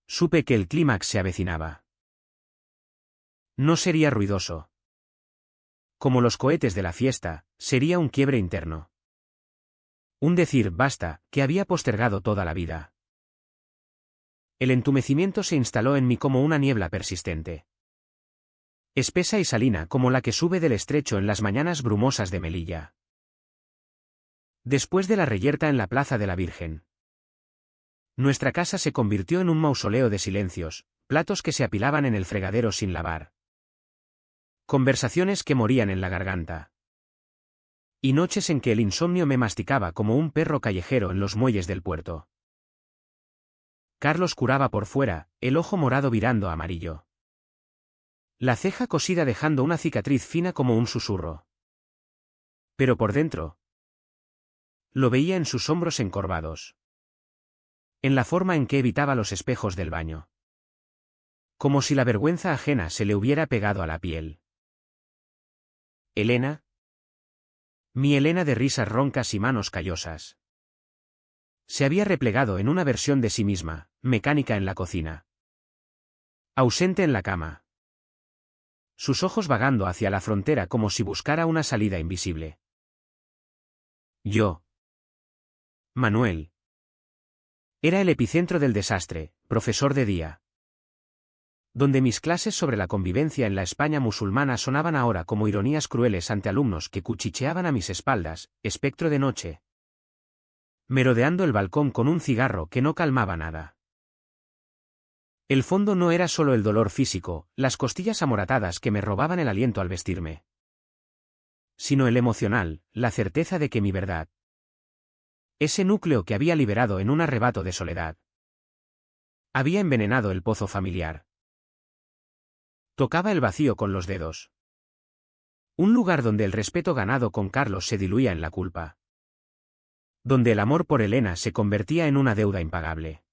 Supe que el clímax se avecinaba. No sería ruidoso. Como los cohetes de la fiesta, sería un quiebre interno. Un decir basta, que había postergado toda la vida. El entumecimiento se instaló en mí como una niebla persistente, espesa y salina como la que sube del estrecho en las mañanas brumosas de Melilla. Después de la reyerta en la Plaza de la Virgen, nuestra casa se convirtió en un mausoleo de silencios, platos que se apilaban en el fregadero sin lavar, Conversaciones que morían en la garganta. Y noches en que el insomnio me masticaba como un perro callejero en los muelles del puerto. Carlos curaba por fuera, el ojo morado virando a amarillo. La ceja cosida dejando una cicatriz fina como un susurro. Pero por dentro. Lo veía en sus hombros encorvados. En la forma en que evitaba los espejos del baño. Como si la vergüenza ajena se le hubiera pegado a la piel. Elena. Mi Elena de risas roncas y manos callosas. Se había replegado en una versión de sí misma, mecánica en la cocina. Ausente en la cama. Sus ojos vagando hacia la frontera como si buscara una salida invisible. Yo. Manuel. Era el epicentro del desastre, profesor de día. Donde mis clases sobre la convivencia en la España musulmana sonaban ahora como ironías crueles ante alumnos que cuchicheaban a mis espaldas, espectro de noche. Merodeando el balcón con un cigarro que no calmaba nada. El fondo no era solo el dolor físico, las costillas amoratadas que me robaban el aliento al vestirme. Sino el emocional, la certeza de que mi verdad. Ese núcleo que había liberado en un arrebato de soledad. Había envenenado el pozo familiar. Tocaba el vacío con los dedos. Un lugar donde el respeto ganado con Carlos se diluía en la culpa. Donde el amor por Elena se convertía en una deuda impagable.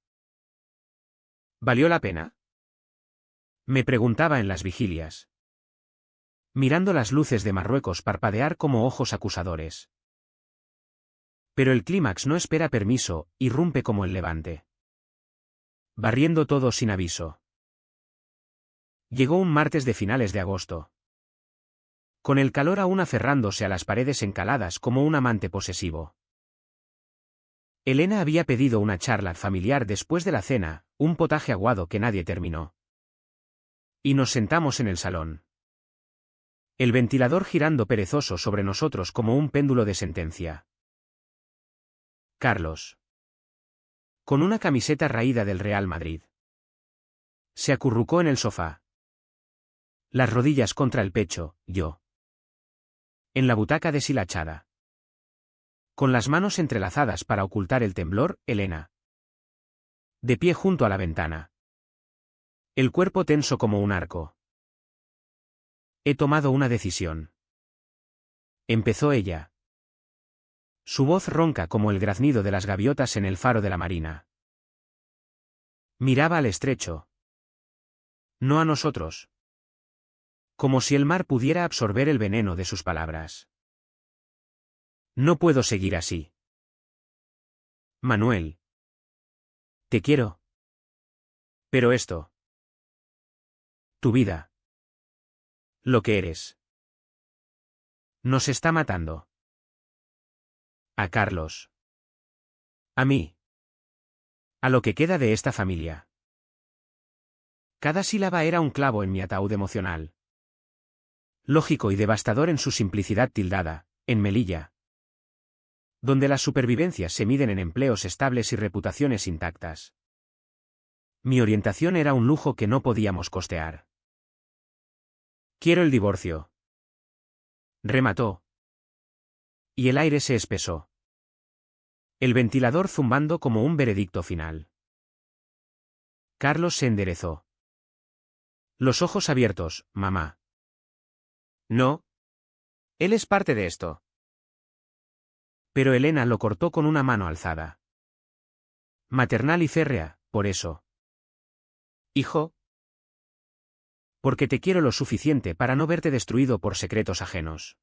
¿Valió la pena? Me preguntaba en las vigilias. Mirando las luces de Marruecos parpadear como ojos acusadores. Pero el clímax no espera permiso, irrumpe como el levante. Barriendo todo sin aviso. Llegó un martes de finales de agosto. Con el calor aún aferrándose a las paredes encaladas como un amante posesivo. Elena había pedido una charla familiar después de la cena, un potaje aguado que nadie terminó. Y nos sentamos en el salón. El ventilador girando perezoso sobre nosotros como un péndulo de sentencia. Carlos. Con una camiseta raída del Real Madrid. Se acurrucó en el sofá. Las rodillas contra el pecho, yo. En la butaca deshilachada. Con las manos entrelazadas para ocultar el temblor, Elena. De pie junto a la ventana. El cuerpo tenso como un arco. He tomado una decisión. Empezó ella. Su voz ronca como el graznido de las gaviotas en el faro de la marina. Miraba al estrecho. No a nosotros. Como si el mar pudiera absorber el veneno de sus palabras. No puedo seguir así. Manuel. Te quiero. Pero esto. Tu vida. Lo que eres. Nos está matando. A Carlos. A mí. A lo que queda de esta familia. Cada sílaba era un clavo en mi ataúd emocional. Lógico y devastador en su simplicidad tildada, en Melilla. Donde las supervivencias se miden en empleos estables y reputaciones intactas. Mi orientación era un lujo que no podíamos costear. Quiero el divorcio. Remató. Y el aire se espesó. El ventilador zumbando como un veredicto final. Carlos se enderezó. Los ojos abiertos, mamá. No. Él es parte de esto. Pero Elena lo cortó con una mano alzada. Maternal y férrea, por eso. Hijo. Porque te quiero lo suficiente para no verte destruido por secretos ajenos.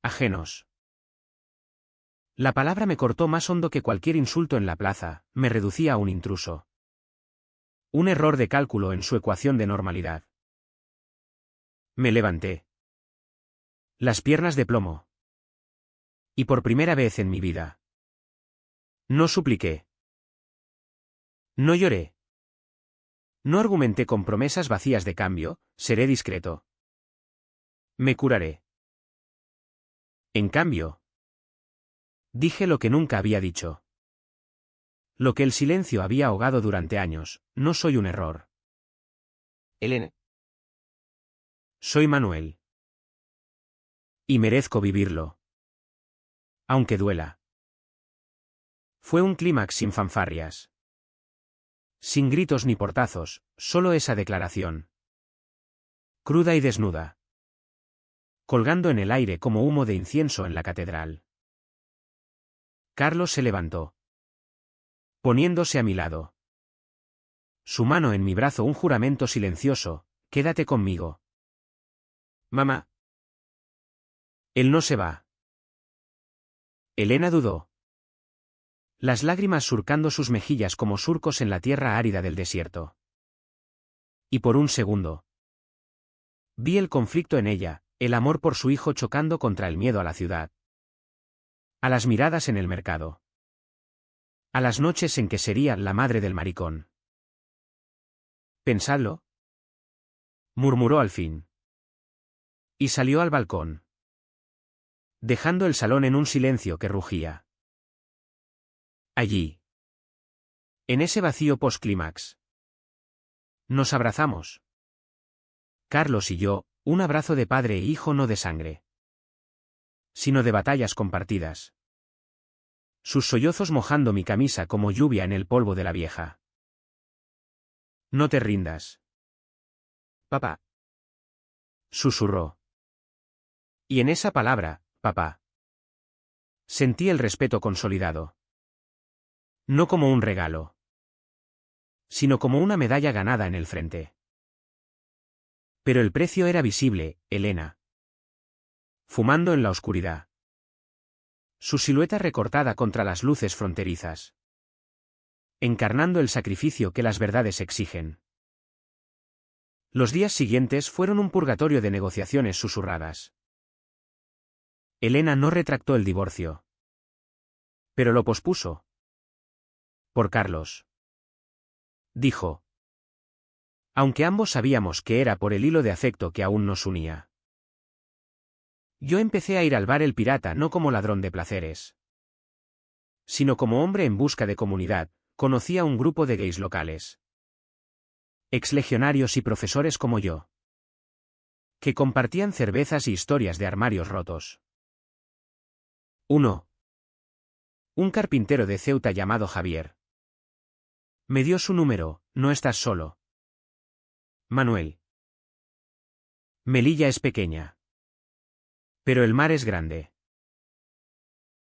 Ajenos. La palabra me cortó más hondo que cualquier insulto en la plaza, me reducía a un intruso. Un error de cálculo en su ecuación de normalidad. Me levanté. Las piernas de plomo. Y por primera vez en mi vida. No supliqué. No lloré. No argumenté con promesas vacías de cambio, seré discreto. Me curaré. En cambio. Dije lo que nunca había dicho. Lo que el silencio había ahogado durante años, no soy un error. Elena. Soy Manuel. Y merezco vivirlo. Aunque duela. Fue un clímax sin fanfarrias. Sin gritos ni portazos, solo esa declaración. Cruda y desnuda. Colgando en el aire como humo de incienso en la catedral. Carlos se levantó. Poniéndose a mi lado. Su mano en mi brazo, un juramento silencioso: quédate conmigo. Mamá. Él no se va. Elena dudó. Las lágrimas surcando sus mejillas como surcos en la tierra árida del desierto. Y por un segundo. Vi el conflicto en ella, el amor por su hijo chocando contra el miedo a la ciudad. A las miradas en el mercado. A las noches en que sería la madre del maricón. Pensadlo. Murmuró al fin. Y salió al balcón. Dejando el salón en un silencio que rugía. Allí. En ese vacío postclímax. Nos abrazamos. Carlos y yo, un abrazo de padre e hijo, no de sangre. Sino de batallas compartidas. Sus sollozos mojando mi camisa como lluvia en el polvo de la vieja. No te rindas. Papá. Susurró. Y en esa palabra, papá, sentí el respeto consolidado. No como un regalo, sino como una medalla ganada en el frente. Pero el precio era visible, Elena. Fumando en la oscuridad. Su silueta recortada contra las luces fronterizas. Encarnando el sacrificio que las verdades exigen. Los días siguientes fueron un purgatorio de negociaciones susurradas. Elena no retractó el divorcio. Pero lo pospuso. Por Carlos. Dijo. Aunque ambos sabíamos que era por el hilo de afecto que aún nos unía. Yo empecé a ir al bar El Pirata no como ladrón de placeres, sino como hombre en busca de comunidad. Conocí a un grupo de gays locales. Exlegionarios y profesores como yo. Que compartían cervezas y historias de armarios rotos. Uno. Un carpintero de Ceuta llamado Javier. Me dio su número: no estás solo. Manuel. Melilla es pequeña. Pero el mar es grande.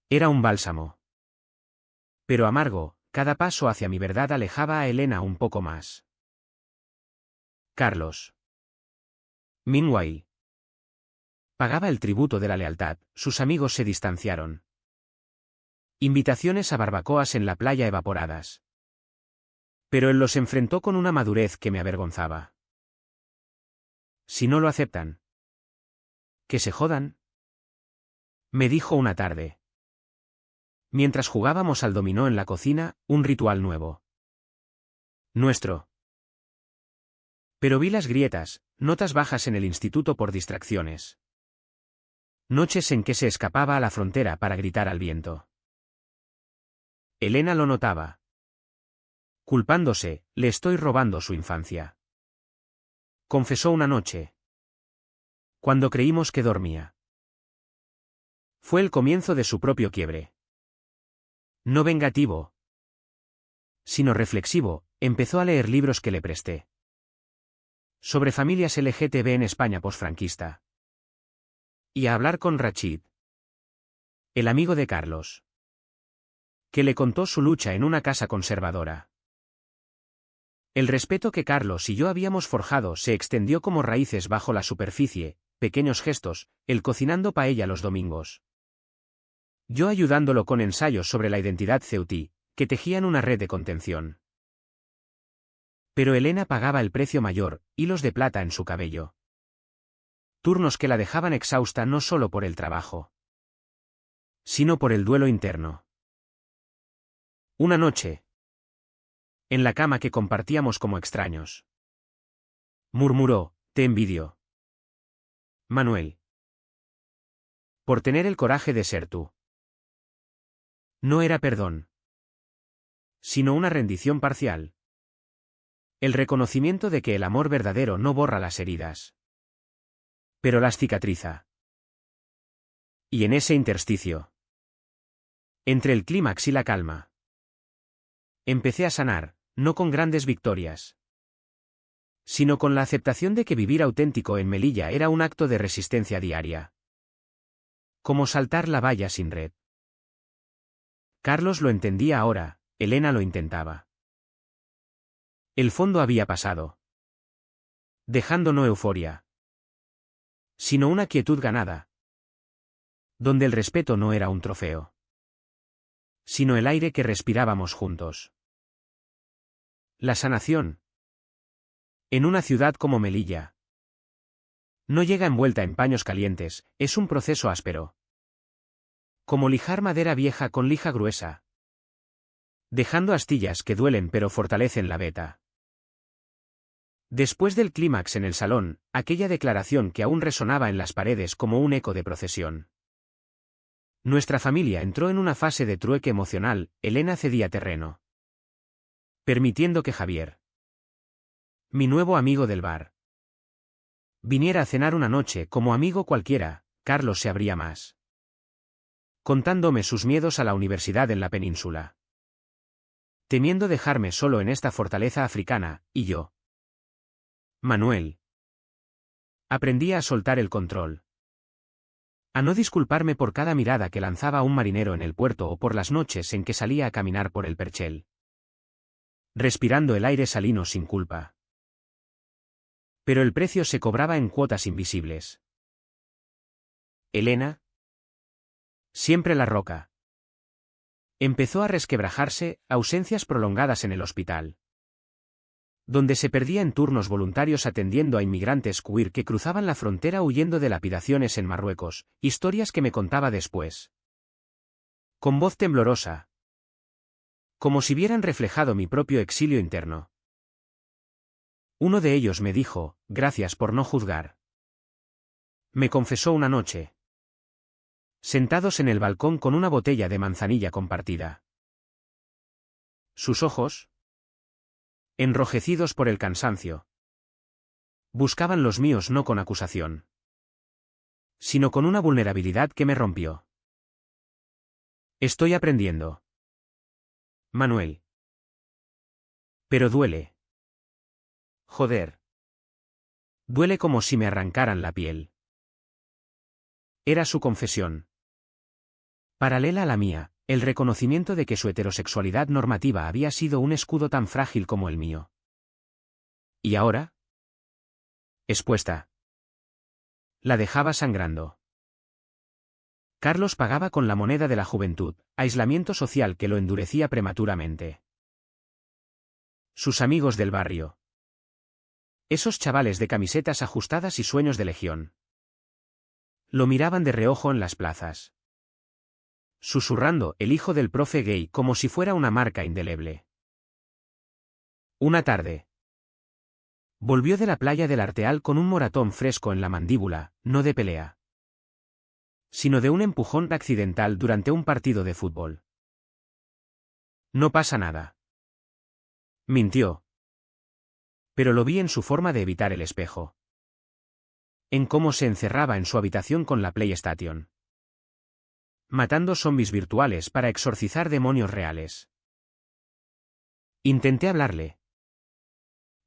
Era un bálsamo. Pero amargo, cada paso hacia mi verdad alejaba a Elena un poco más. Carlos. Meanwhile. Pagaba el tributo de la lealtad, sus amigos se distanciaron. Invitaciones a barbacoas en la playa evaporadas. Pero él los enfrentó con una madurez que me avergonzaba. Si no lo aceptan. Que se jodan. Me dijo una tarde. Mientras jugábamos al dominó en la cocina, un ritual nuevo. Nuestro. Pero vi las grietas, notas bajas en el instituto por distracciones. Noches en que se escapaba a la frontera para gritar al viento. Elena lo notaba. Culpándose, le estoy robando su infancia. Confesó una noche. Cuando creímos que dormía. Fue el comienzo de su propio quiebre. No vengativo, sino reflexivo, empezó a leer libros que le presté. Sobre familias LGTB en España posfranquista. Y a hablar con Rachid. El amigo de Carlos. Que le contó su lucha en una casa conservadora. El respeto que Carlos y yo habíamos forjado se extendió como raíces bajo la superficie, pequeños gestos, él cocinando paella los domingos. Yo ayudándolo con ensayos sobre la identidad ceutí, que tejían una red de contención. Pero Elena pagaba el precio mayor, hilos de plata en su cabello. Turnos que la dejaban exhausta no solo por el trabajo, sino por el duelo interno. Una noche. En la cama que compartíamos como extraños. Murmuró: te envidio, Manuel. Por tener el coraje de ser tú. No era perdón, sino una rendición parcial. El reconocimiento de que el amor verdadero no borra las heridas, Pero las cicatriza. Y en ese intersticio, entre el clímax y la calma, empecé a sanar, no con grandes victorias, sino con la aceptación de que vivir auténtico en Melilla era un acto de resistencia diaria. Como saltar la valla sin red. Carlos lo entendía ahora, Elena lo intentaba. El fondo había pasado, dejando no euforia, sino una quietud ganada, donde el respeto no era un trofeo, sino el aire que respirábamos juntos. La sanación, en una ciudad como Melilla, no llega envuelta en paños calientes, es un proceso áspero. Como lijar madera vieja con lija gruesa, dejando astillas que duelen pero fortalecen la veta. Después del clímax en el salón, aquella declaración que aún resonaba en las paredes como un eco de procesión. Nuestra familia entró en una fase de trueque emocional, Elena cedía terreno, permitiendo que Javier, mi nuevo amigo del bar, viniera a cenar una noche como amigo cualquiera. Carlos se abría más, contándome sus miedos a la universidad en la península, temiendo dejarme solo en esta fortaleza africana, y yo, Manuel, aprendí a soltar el control, a no disculparme por cada mirada que lanzaba un marinero en el puerto o por las noches en que salía a caminar por el perchel, respirando el aire salino sin culpa. Pero el precio se cobraba en cuotas invisibles. Elena, siempre la roca, empezó a resquebrajarse, ausencias prolongadas en el hospital, donde se perdía en turnos voluntarios atendiendo a inmigrantes queer que cruzaban la frontera huyendo de lapidaciones en Marruecos, historias que me contaba después, con voz temblorosa, como si vieran reflejado mi propio exilio interno. Uno de ellos me dijo, gracias por no juzgar. Me confesó una noche, sentados en el balcón con una botella de manzanilla compartida. Sus ojos, enrojecidos por el cansancio, buscaban los míos no con acusación, sino con una vulnerabilidad que me rompió. Estoy aprendiendo, Manuel. Pero duele. Joder. Duele como si me arrancaran la piel. Era su confesión, paralela a la mía, el reconocimiento de que su heterosexualidad normativa había sido un escudo tan frágil como el mío. ¿Y ahora? Expuesta. La dejaba sangrando. Carlos pagaba con la moneda de la juventud, aislamiento social que lo endurecía prematuramente. Sus amigos del barrio. Esos chavales de camisetas ajustadas y sueños de legión. Lo miraban de reojo en las plazas, susurrando el hijo del profe gay como si fuera una marca indeleble. Una tarde, volvió de la playa del Arteal con un moratón fresco en la mandíbula, no de pelea, sino de un empujón accidental durante un partido de fútbol. No pasa nada. Mintió. Pero lo vi en su forma de evitar el espejo, en cómo se encerraba en su habitación con la PlayStation, matando zombies virtuales para exorcizar demonios reales. Intenté hablarle,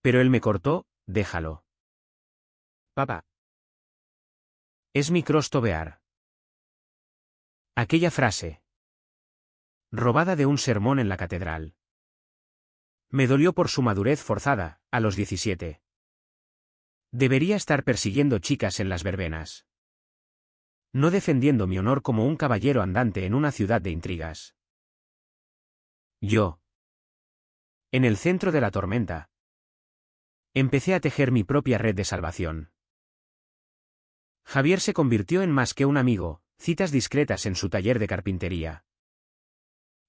pero él me cortó, déjalo. Papá. Es mi cross to bear. Aquella frase, robada de un sermón en la catedral, me dolió por su madurez forzada, a los 17. Debería estar persiguiendo chicas en las verbenas, no defendiendo mi honor como un caballero andante en una ciudad de intrigas. Yo, en el centro de la tormenta, empecé a tejer mi propia red de salvación. Javier se convirtió en más que un amigo, citas discretas en su taller de carpintería,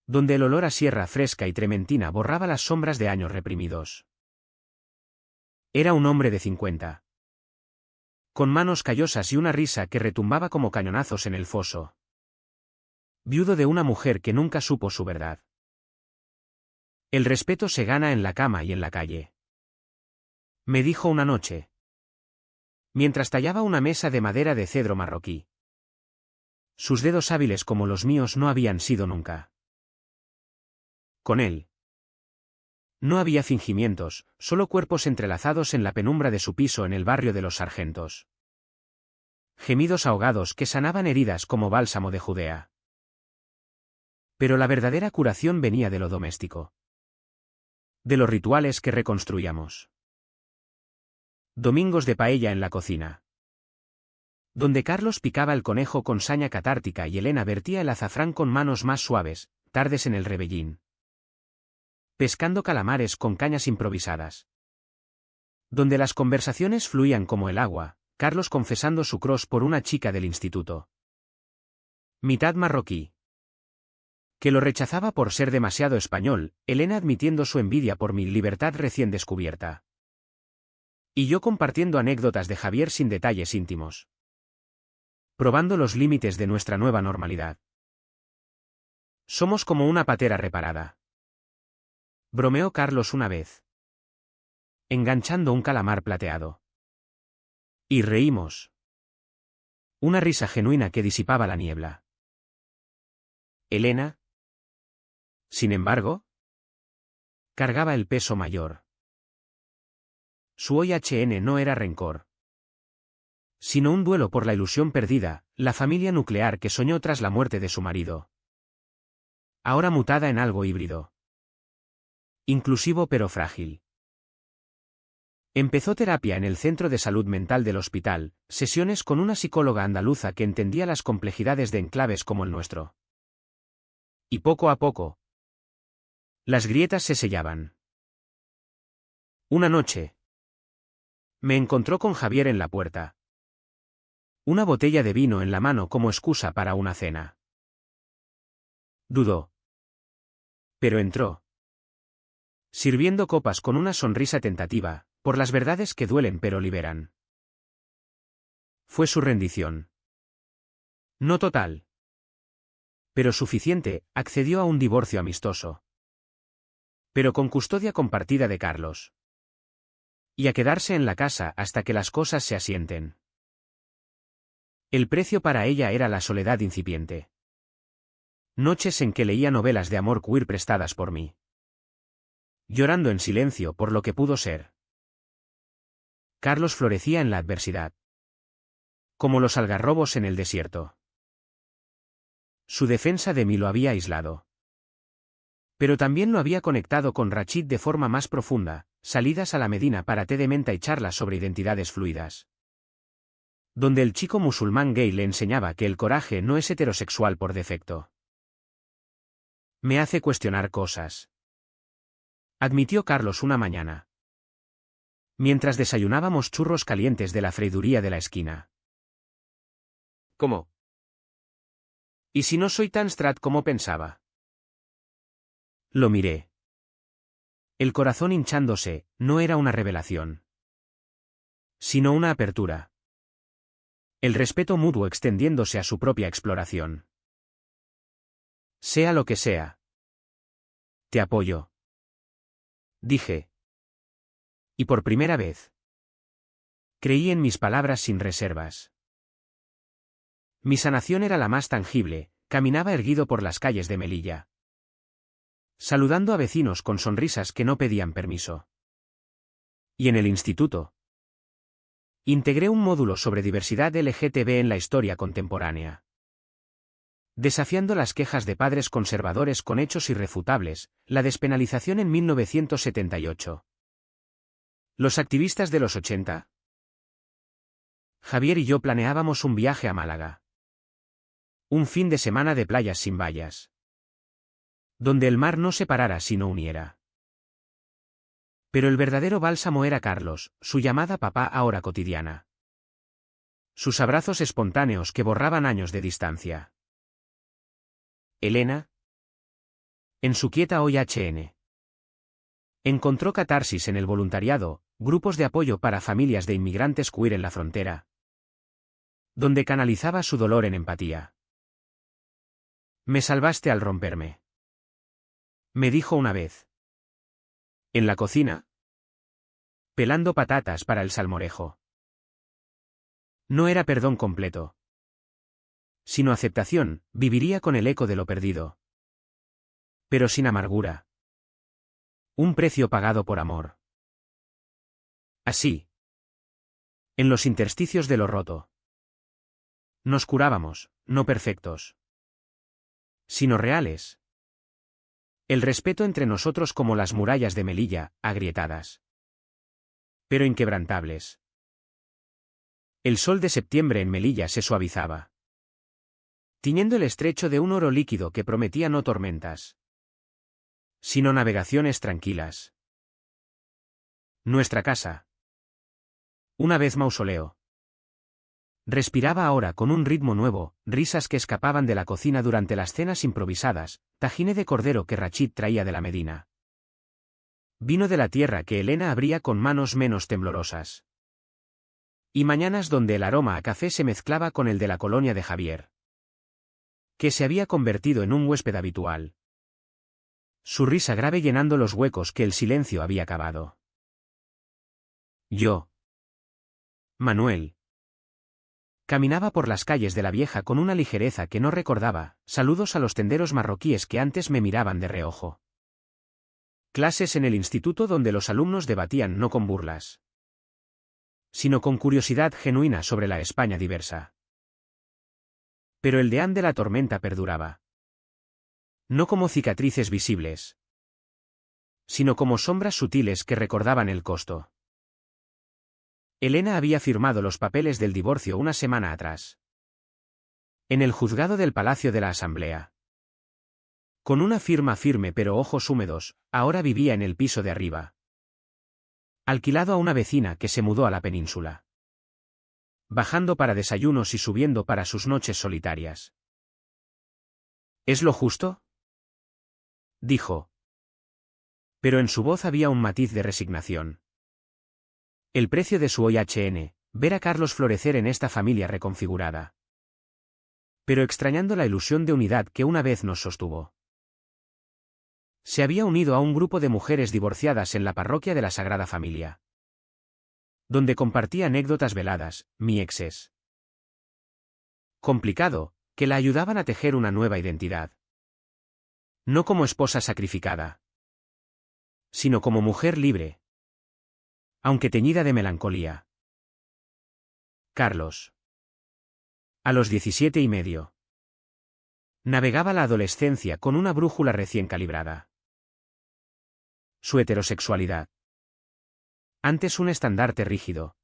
donde el olor a sierra fresca y trementina borraba las sombras de años reprimidos. Era un hombre de 50. Con manos callosas y una risa que retumbaba como cañonazos en el foso. Viudo de una mujer que nunca supo su verdad. El respeto se gana en la cama y en la calle, me dijo una noche. mientras tallaba una mesa de madera de cedro marroquí. Sus dedos hábiles como los míos no habían sido nunca. Con él. No había fingimientos, solo cuerpos entrelazados en la penumbra de su piso en el barrio de los Sargentos. Gemidos ahogados que sanaban heridas como bálsamo de Judea. Pero la verdadera curación venía de lo doméstico. De los rituales que reconstruíamos. Domingos de paella en la cocina. Donde Carlos picaba el conejo con saña catártica y Elena vertía el azafrán con manos más suaves, tardes en el rebellín. Pescando calamares con cañas improvisadas. Donde las conversaciones fluían como el agua, Carlos confesando su cross por una chica del instituto. Mitad marroquí. Que lo rechazaba por ser demasiado español, Elena admitiendo su envidia por mi libertad recién descubierta. Y yo compartiendo anécdotas de Javier sin detalles íntimos. Probando los límites de nuestra nueva normalidad. Somos como una patera reparada. Bromeó Carlos una vez. Enganchando un calamar plateado. Y reímos. Una risa genuina que disipaba la niebla. Elena, sin embargo, cargaba el peso mayor. Su OIHN no era rencor, sino un duelo por la ilusión perdida, la familia nuclear que soñó tras la muerte de su marido. Ahora mutada en algo híbrido. Inclusivo pero frágil. Empezó terapia en el Centro de Salud Mental del hospital, sesiones con una psicóloga andaluza que entendía las complejidades de enclaves como el nuestro. Y poco a poco, las grietas se sellaban. Una noche, me encontró con Javier en la puerta. Una botella de vino en la mano como excusa para una cena. Dudó. Pero entró. Sirviendo copas con una sonrisa tentativa, por las verdades que duelen pero liberan. Fue su rendición. No total. Pero suficiente, accedió a un divorcio amistoso. Pero con custodia compartida de Carlos. Y a quedarse en la casa hasta que las cosas se asienten. El precio para ella era la soledad incipiente. Noches en que leía novelas de amor queer prestadas por mí. Llorando en silencio por lo que pudo ser. Carlos florecía en la adversidad. Como los algarrobos en el desierto. Su defensa de mí lo había aislado. Pero también lo había conectado con Rachid de forma más profunda, salidas a la Medina para té de menta y charlas sobre identidades fluidas. Donde el chico musulmán gay le enseñaba que el coraje no es heterosexual por defecto. Me hace cuestionar cosas. Admitió Carlos una mañana. Mientras desayunábamos churros calientes de la freiduría de la esquina. ¿Cómo? ¿Y si no soy tan strat como pensaba? Lo miré. El corazón hinchándose, no era una revelación. Sino una apertura. El respeto mutuo extendiéndose a su propia exploración. Sea lo que sea. Te apoyo. Dije. Y por primera vez. Creí en mis palabras sin reservas. Mi sanación era la más tangible, caminaba erguido por las calles de Melilla. Saludando a vecinos con sonrisas que no pedían permiso. Y en el instituto. Integré un módulo sobre diversidad LGTB en la historia contemporánea. Desafiando las quejas de padres conservadores con hechos irrefutables, la despenalización en 1978. Los activistas de los 80. Javier y yo planeábamos un viaje a Málaga. Un fin de semana de playas sin vallas. Donde el mar no separara sino uniera. Pero el verdadero bálsamo era Carlos, su llamada papá ahora cotidiana. Sus abrazos espontáneos que borraban años de distancia. Elena. En su quieta OIHN. Encontró catarsis en el voluntariado, grupos de apoyo para familias de inmigrantes queer en la frontera. Donde canalizaba su dolor en empatía. Me salvaste al romperme. Me dijo una vez. En la cocina. Pelando patatas para el salmorejo. No era perdón completo, sino aceptación, viviría con el eco de lo perdido. Pero sin amargura. Un precio pagado por amor. Así. En los intersticios de lo roto. Nos curábamos, no perfectos, sino reales. El respeto entre nosotros como las murallas de Melilla, agrietadas, pero inquebrantables. El sol de septiembre en Melilla se suavizaba, tiñendo el estrecho de un oro líquido que prometía no tormentas, sino navegaciones tranquilas. Nuestra casa, una vez mausoleo, respiraba ahora con un ritmo nuevo, risas que escapaban de la cocina durante las cenas improvisadas, tajine de cordero que Rachid traía de la Medina. Vino de la tierra que Elena abría con manos menos temblorosas. Y mañanas donde el aroma a café se mezclaba con el de la colonia de Javier, que se había convertido en un huésped habitual. Su risa grave llenando los huecos que el silencio había cavado. Yo, Manuel, caminaba por las calles de la vieja con una ligereza que no recordaba, saludos a los tenderos marroquíes que antes me miraban de reojo. Clases en el instituto donde los alumnos debatían no con burlas, sino con curiosidad genuina sobre la España diversa. Pero el deán de la tormenta perduraba. No como cicatrices visibles, sino como sombras sutiles que recordaban el costo. Elena había firmado los papeles del divorcio una semana atrás, en el juzgado del Palacio de la Asamblea. Con una firma firme pero ojos húmedos, ahora vivía en el piso de arriba, alquilado a una vecina que se mudó a la península, bajando para desayunos y subiendo para sus noches solitarias. ¿Es lo justo?, dijo. Pero en su voz había un matiz de resignación. El precio de su OIHN, ver a Carlos florecer en esta familia reconfigurada. Pero extrañando la ilusión de unidad que una vez nos sostuvo. Se había unido a un grupo de mujeres divorciadas en la parroquia de la Sagrada Familia, donde compartía anécdotas veladas, mi exes. Complicado, que la ayudaban a tejer una nueva identidad. No como esposa sacrificada, sino como mujer libre, aunque teñida de melancolía. Carlos. A los 17 y medio. Navegaba la adolescencia con una brújula recién calibrada. Su heterosexualidad, antes un estandarte rígido,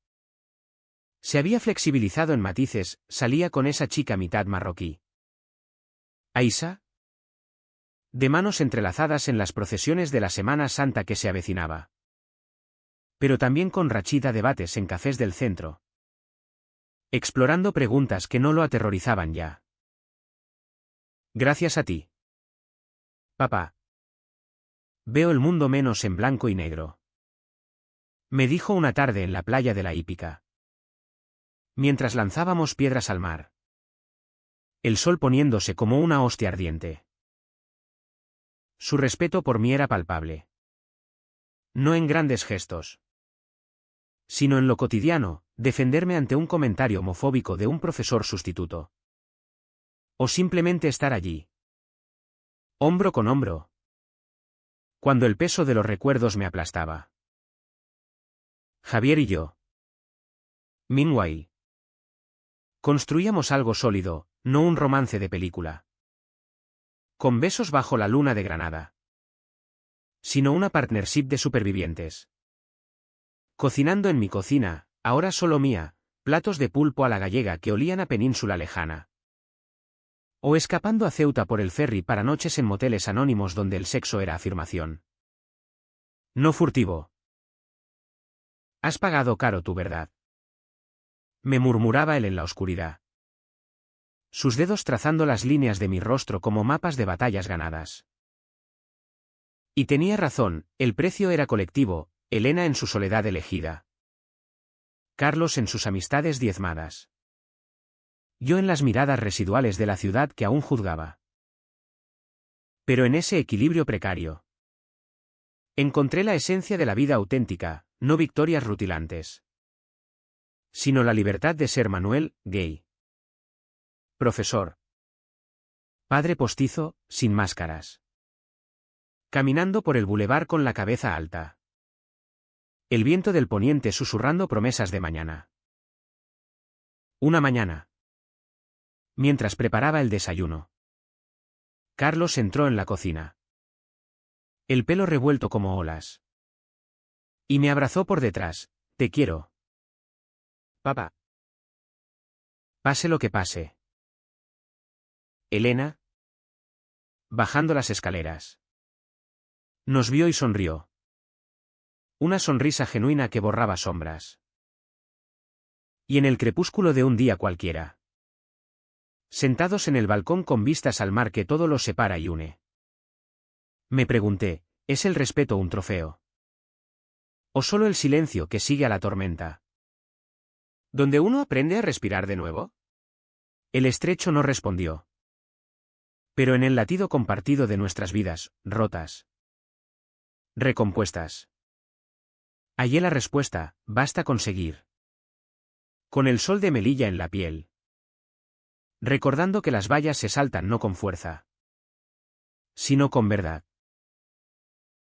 se había flexibilizado en matices, salía con esa chica mitad marroquí. Aisha, de manos entrelazadas en las procesiones de la Semana Santa que se avecinaba. Pero también con Rachida debates en cafés del centro, explorando preguntas que no lo aterrorizaban ya. Gracias a ti, papá, veo el mundo menos en blanco y negro, me dijo una tarde en la playa de la Hípica, mientras lanzábamos piedras al mar, el sol poniéndose como una hostia ardiente. Su respeto por mí era palpable. No en grandes gestos, sino en lo cotidiano, defenderme ante un comentario homofóbico de un profesor sustituto. O simplemente estar allí, hombro con hombro, cuando el peso de los recuerdos me aplastaba. Javier y yo, meanwhile, construíamos algo sólido, no un romance de película, con besos bajo la luna de Granada, sino una partnership de supervivientes. Cocinando en mi cocina, ahora solo mía, platos de pulpo a la gallega que olían a península lejana. O escapando a Ceuta por el ferry para noches en moteles anónimos donde el sexo era afirmación, no furtivo. Has pagado caro tu verdad, me murmuraba él en la oscuridad, sus dedos trazando las líneas de mi rostro como mapas de batallas ganadas. Y tenía razón, el precio era colectivo, Elena en su soledad elegida, Carlos en sus amistades diezmadas, yo en las miradas residuales de la ciudad que aún juzgaba. Pero en ese equilibrio precario encontré la esencia de la vida auténtica, no victorias rutilantes. sino la libertad de ser Manuel, gay. Profesor. Padre postizo, sin máscaras. Caminando por el bulevar con la cabeza alta. El viento del poniente susurrando promesas de mañana. Una mañana. Mientras preparaba el desayuno. Carlos entró en la cocina. El pelo revuelto como olas. Y me abrazó por detrás. Te quiero. Papá. Pase lo que pase. Elena. Bajando las escaleras. Nos vio y sonrió. Una sonrisa genuina que borraba sombras. Y en el crepúsculo de un día cualquiera. Sentados en el balcón con vistas al mar que todo los separa y une. Me pregunté, ¿es el respeto un trofeo? ¿O solo el silencio que sigue a la tormenta? ¿Donde uno aprende a respirar de nuevo? El estrecho no respondió. Pero en el latido compartido de nuestras vidas, rotas. Recompuestas. Hallé la respuesta, basta conseguir. Con el sol de Melilla en la piel. Recordando que las vallas se saltan no con fuerza, sino con verdad.